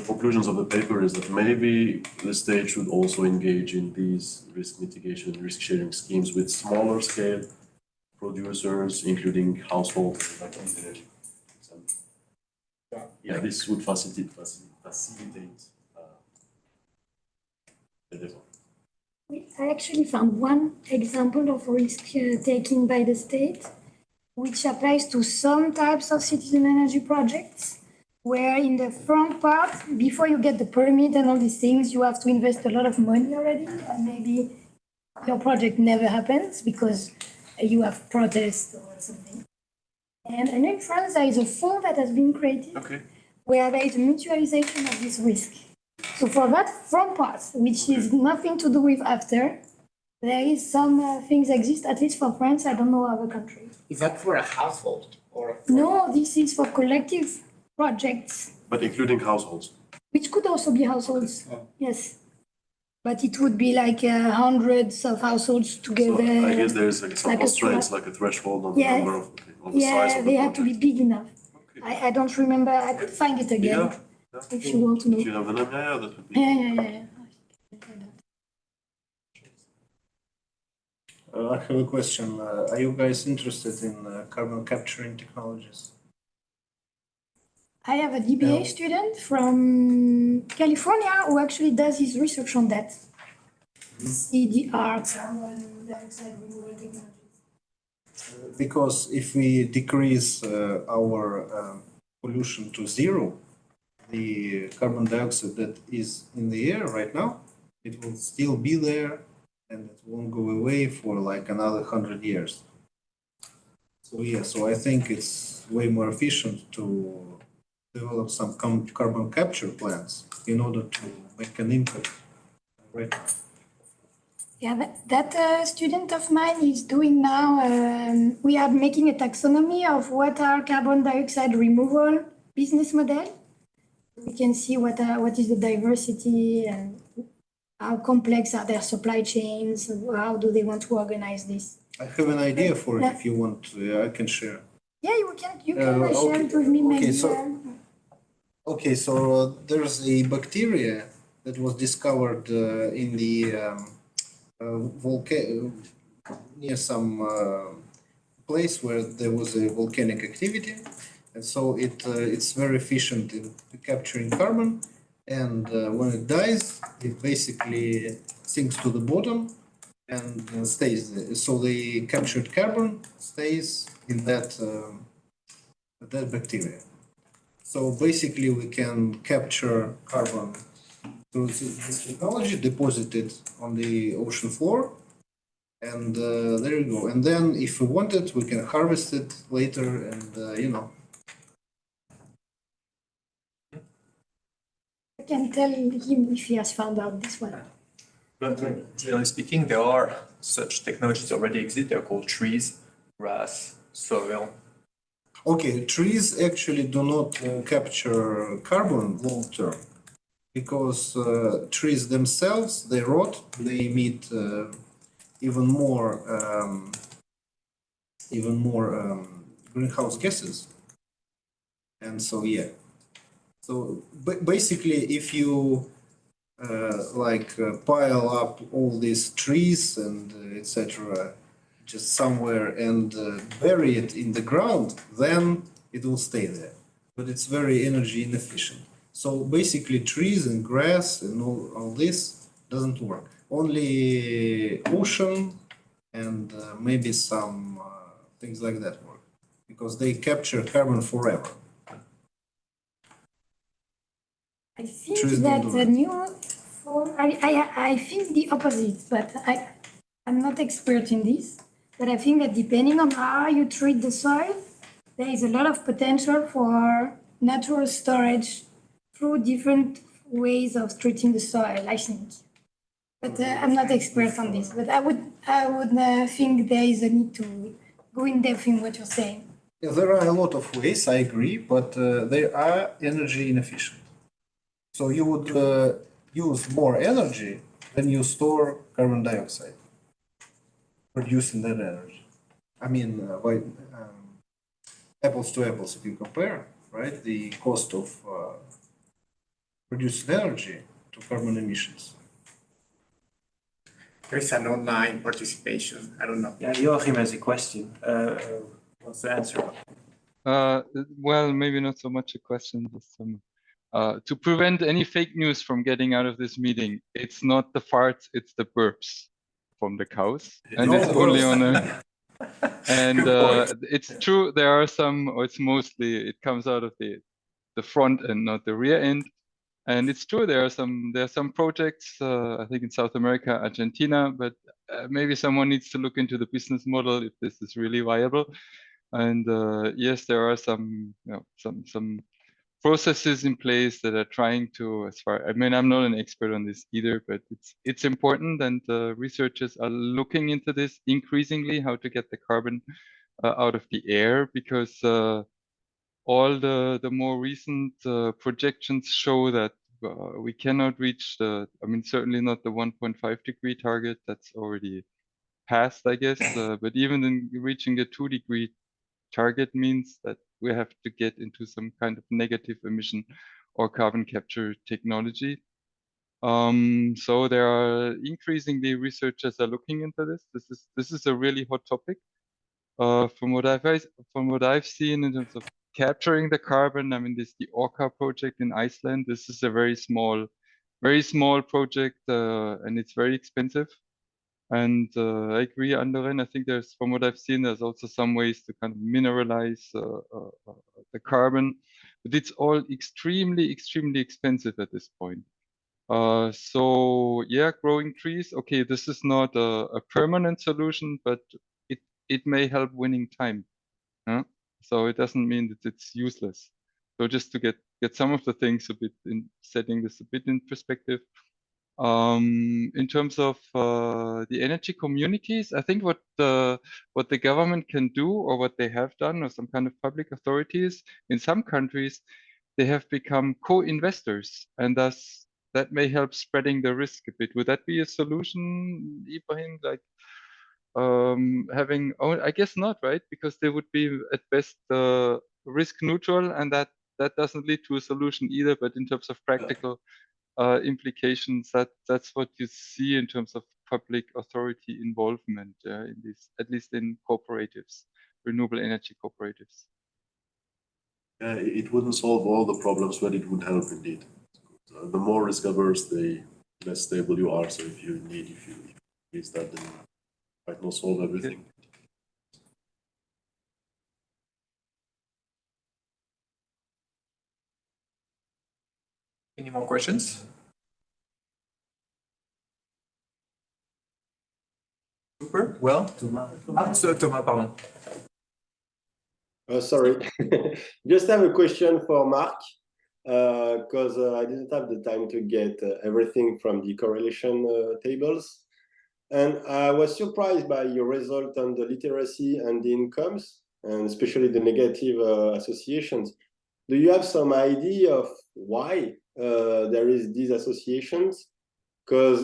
conclusions of the paper, is that maybe the state should also engage in these risk mitigation, risk sharing schemes with smaller scale producers, including households. Yeah, this would facilitate the development. I actually found one example of risk taking by the state. which applies to some types of citizen energy projects, where in the front part, before you get the permit and all these things, you have to invest a lot of money already, and maybe your project never happens because you have protests or something. And in France, there is a fund that has been created where there is a mutualization of this risk. So for that front part, which is nothing to do with after, there is some things exist, at least for France, I don't know other countries. Is that for a household or? For... No, this is for collective projects. But including households? Which could also be households, yes. But it would be like hundreds of households together. So I guess there's like some constraints, like a threshold on the number of, on the size of the they have to be big enough. I don't remember, I could find it again if you want to know. If you have the name, that would be. Yeah. I have a question. Are you guys interested in carbon capturing technologies? I have a DBA student from California who actually does his research on that. CDR, carbon dioxide removal technologies. Because if we decrease our pollution to zero, the carbon dioxide that is in the air right now, it will still be there and it won't go away for like another 100 years. So yeah, so I think it's way more efficient to develop some carbon capture plants in order to make an impact right now. Yeah, that student of mine is doing now, we are making a taxonomy of what are carbon dioxide removal business model. We can see what is the diversity and how complex are their supply chains, how do they want to organize this. I have an idea for it if you want, I can share. Yeah, you can share it with me maybe. Okay, so there's a bacteria that was discovered in the near some place where there was a volcanic activity, and so it's very efficient in capturing carbon, and when it dies, it basically sinks to the bottom and stays there. So the captured carbon stays in that bacteria. So basically, we can capture carbon through this technology, deposit it on the ocean floor, and there you go. And then, if we want it, we can harvest it later, and you know. I can tell him if he has found out this one. But generally speaking, there are such technologies already exist. They're called trees, grass, soil. Okay, trees actually do not capture carbon long term because trees themselves, they rot, they emit even more greenhouse gases. And so, yeah. So basically, if you pile up all these trees and etc. just somewhere and bury it in the ground, then it will stay there. But it's very energy inefficient. So basically trees and grass and all this doesn't work. Only ocean and maybe some things like that work because they capture carbon forever. I think that the new form, I think the opposite, but I'm not expert in this. But I think that depending on how you treat the soil, there is a lot of potential for natural storage through different ways of treating the soil, I think. But I'm not expert on this. But I would think there is a need to go in depth in what you're saying. Yeah, there are a lot of ways, I agree, but they are energy inefficient. So you would use more energy than you store carbon dioxide, producing that energy. I mean, apples to apples, if you compare, right, the cost of producing energy to carbon emissions. There's an online participation. I don't know. Yeah, Joachim has a question. What's the answer? Well, maybe not so much a question, just some. To prevent any fake news from getting out of this meeting, it's not the farts, it's the burps from the cows. And it's only on a And it's true, there are some, or it's mostly, it comes out of the front end, not the rear end. And it's true, there are some projects, I think in South America, Argentina, but maybe someone needs to look into the business model if this is really viable. And yes, there are some, some processes in place that are trying to, I mean, I'm not an expert on this either, but it's important, and researchers are looking into this increasingly, how to get the carbon out of the air, because all the more recent projections show that we cannot reach I mean, certainly not the 1.5 degree target. That's already passed, I guess. But even in reaching a 2 degree target means that we have to get into some kind of negative emission or carbon capture technology. So there are increasingly researchers are looking into this. This is a really hot topic. From what I've seen in terms of capturing the carbon, I mean, the Orca project in Iceland. This is a very small project, and it's very expensive. And I agree, Anderen. I think from what I've seen, there's also some ways to kind of mineralize the carbon, but it's all extremely expensive at this point. So yeah, growing trees. Okay, this is not a permanent solution, but it may help winning time. So it doesn't mean that it's useless. So just to get some of the things setting this a bit in perspective. In terms of the energy communities, I think what the government can do, or what they have done, or some kind of public authorities in some countries, they have become co-investors, and thus that may help spreading the risk a bit. Would that be a solution, Ibrahim? Like having I guess not, right? Because they would be at best risk neutral, and that doesn't lead to a solution either. But in terms of practical implications, that's what you see in terms of public authority involvement in this, at least in cooperatives, renewable energy cooperatives. It wouldn't solve all the problems, but it would help indeed. The more risk averse, the less stable you are. So if you use that, then you might not solve everything. Any more questions? Super. Well, Thomas, pardon. Sorry, just have a question for Mark, because I didn't have the time to get everything from the correlation tables. And I was surprised by your result on the literacy and the incomes, and especially the negative associations. Do you have some idea of why there is these associations? Because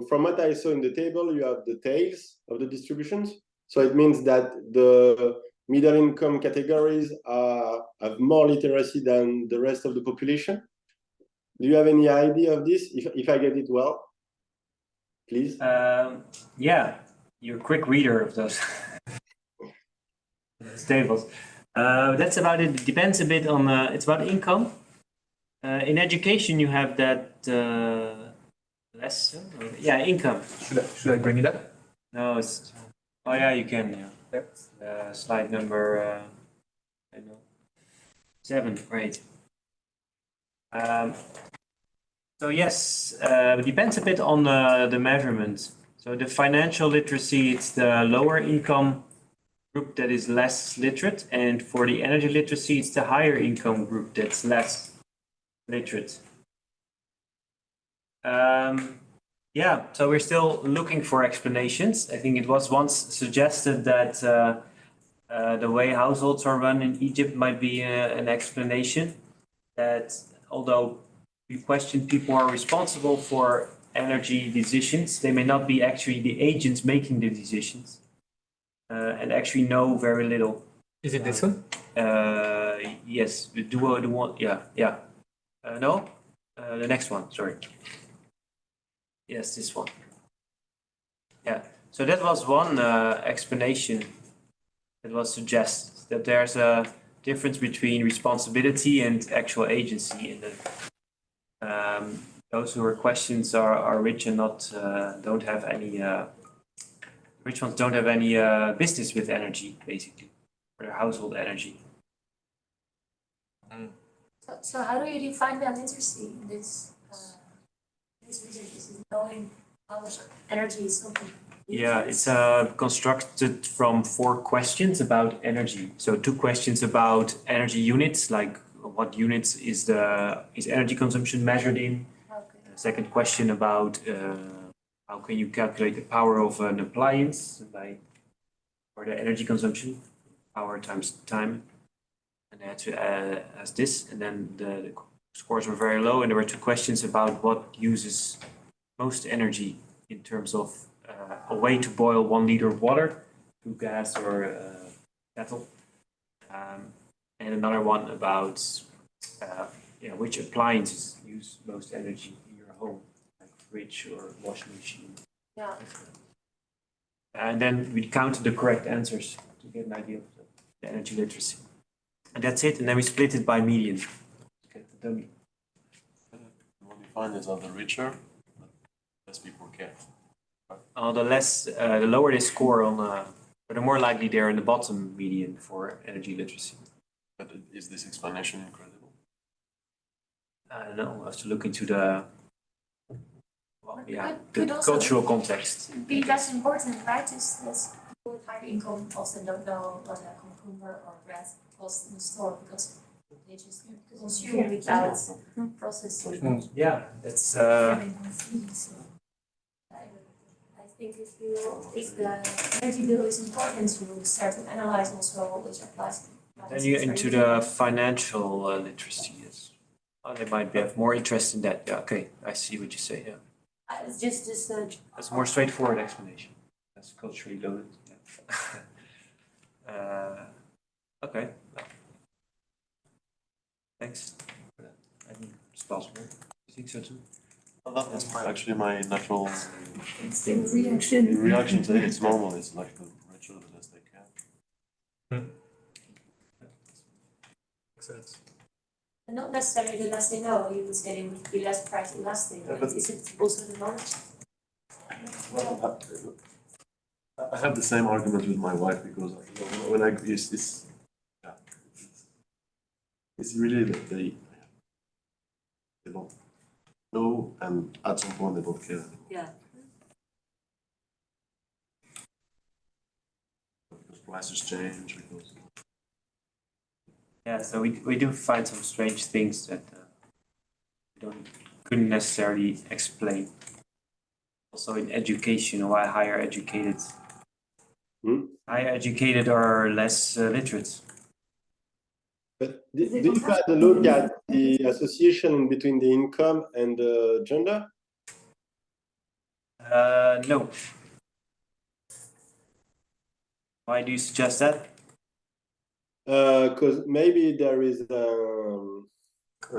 from what I saw in the table, you have the tails of the distributions. So it means that the middle income categories have more literacy than the rest of the population. Do you have any idea of this, if I get it well? Please. Yeah, you're a quick reader of those tables. That's about it. It depends a bit on, it's about income. In education, you have that less, income. Should I bring it up? No, it's, oh yeah, you can, yeah. Slide number, I know, 7, great. So yes, it depends a bit on the measurement. So the financial literacy, it's the lower income group that is less literate, and for the energy literacy, it's the higher income group that's less literate. Yeah, so we're still looking for explanations. I think it was once suggested that the way households are run in Egypt might be an explanation, that although we question people are responsible for energy decisions, they may not be actually the agents making the decisions, and actually know very little. Is it this one? Yes, the one, yeah. No, the next one, sorry. Yes, this one. Yeah, so that was one explanation that was suggested, that there's a difference between responsibility and actual agency, and that those who are questions are rich and not don't have any Which ones don't have any business with energy, basically, or their household energy. So how do you define the literacy in this research? Is it knowing how much energy is something? Yeah, it's constructed from 4 questions about energy. So 2 questions about energy units, like what units is energy consumption measured in. Okay. Second question about how can you calculate the power of an appliance or the energy consumption, power times time. And they had to ask this, and then the scores were very low, and there were 2 questions about what uses most energy in terms of a way to boil 1 liter of water through gas or kettle, and another one about which appliances use most energy in your home, like fridge or washing machine. Yeah. And then we counted the correct answers to get an idea of the energy literacy. And that's it, and then we split it by median to get the dummy. What we find is that the richer, the less people care. The lower they score on, the more likely they're in the bottom median for energy literacy. But is this explanation incredible? I don't know. I have to look into the Could also cultural context. be less important, right? Is less people with higher income often don't know what a cucumber or bread costs in the store because they just consume without processing. Yeah, that's. So I think if the energy bill is important, you start to analyze also which applies. Then you're into the financial literacy. Yes. Oh, they might have more interest in that. Yeah, okay, I see what you say. Yeah. It's just That's a more straightforward explanation. That's culturally loaded. Yeah. Okay. Thanks for that. I think it's possible. You think so too? Well, that's actually my natural reaction. reaction to it. It's normal. It's like the richer, the less they care. Makes sense. And not necessarily the less they know, you would say they would be less price elastic. Yeah, but is it also the knowledge? Well, I have the same argument with my wife because when it's really that they don't know, and at some point they don't care anymore. Yeah. Because prices change, because Yeah, so we do find some strange things that we couldn't necessarily explain. Also in education, why higher educated are less literate. But did you have a look at the association between the income and the gender? No. Why do you suggest that? Because maybe there is a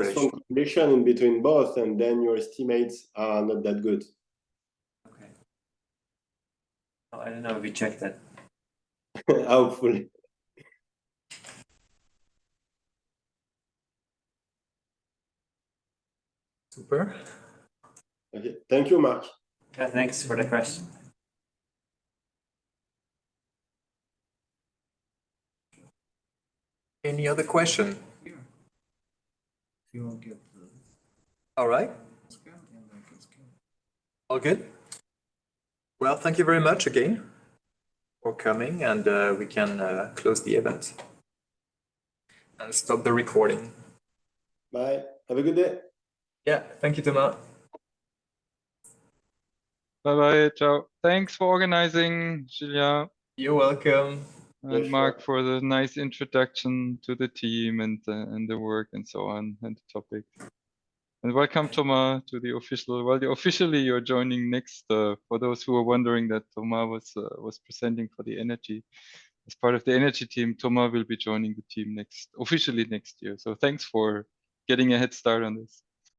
strong correlation in between both, and then your estimates are not that good. Okay. Oh, I don't know if we checked that. Hopefully. Super. Okay. Thank you, Mark. Yeah, thanks for the question. Any other question? You will get All right. scan and I can scan. All good. Well, thank you very much again for coming, and we can close the event and stop the recording. Bye. Have a good day. Yeah, thank you, Thomas. Bye-bye, ciao. Thanks for organizing, Julia. You're welcome. And Mark for the nice introduction to the team and the work and so on and the topic. And welcome, Thomas, to the official. Well, officially you're joining next. For those who are wondering that Thomas was presenting for the energy as part of the energy team, Thomas will be joining the team officially next year. So thanks for getting a head start on this.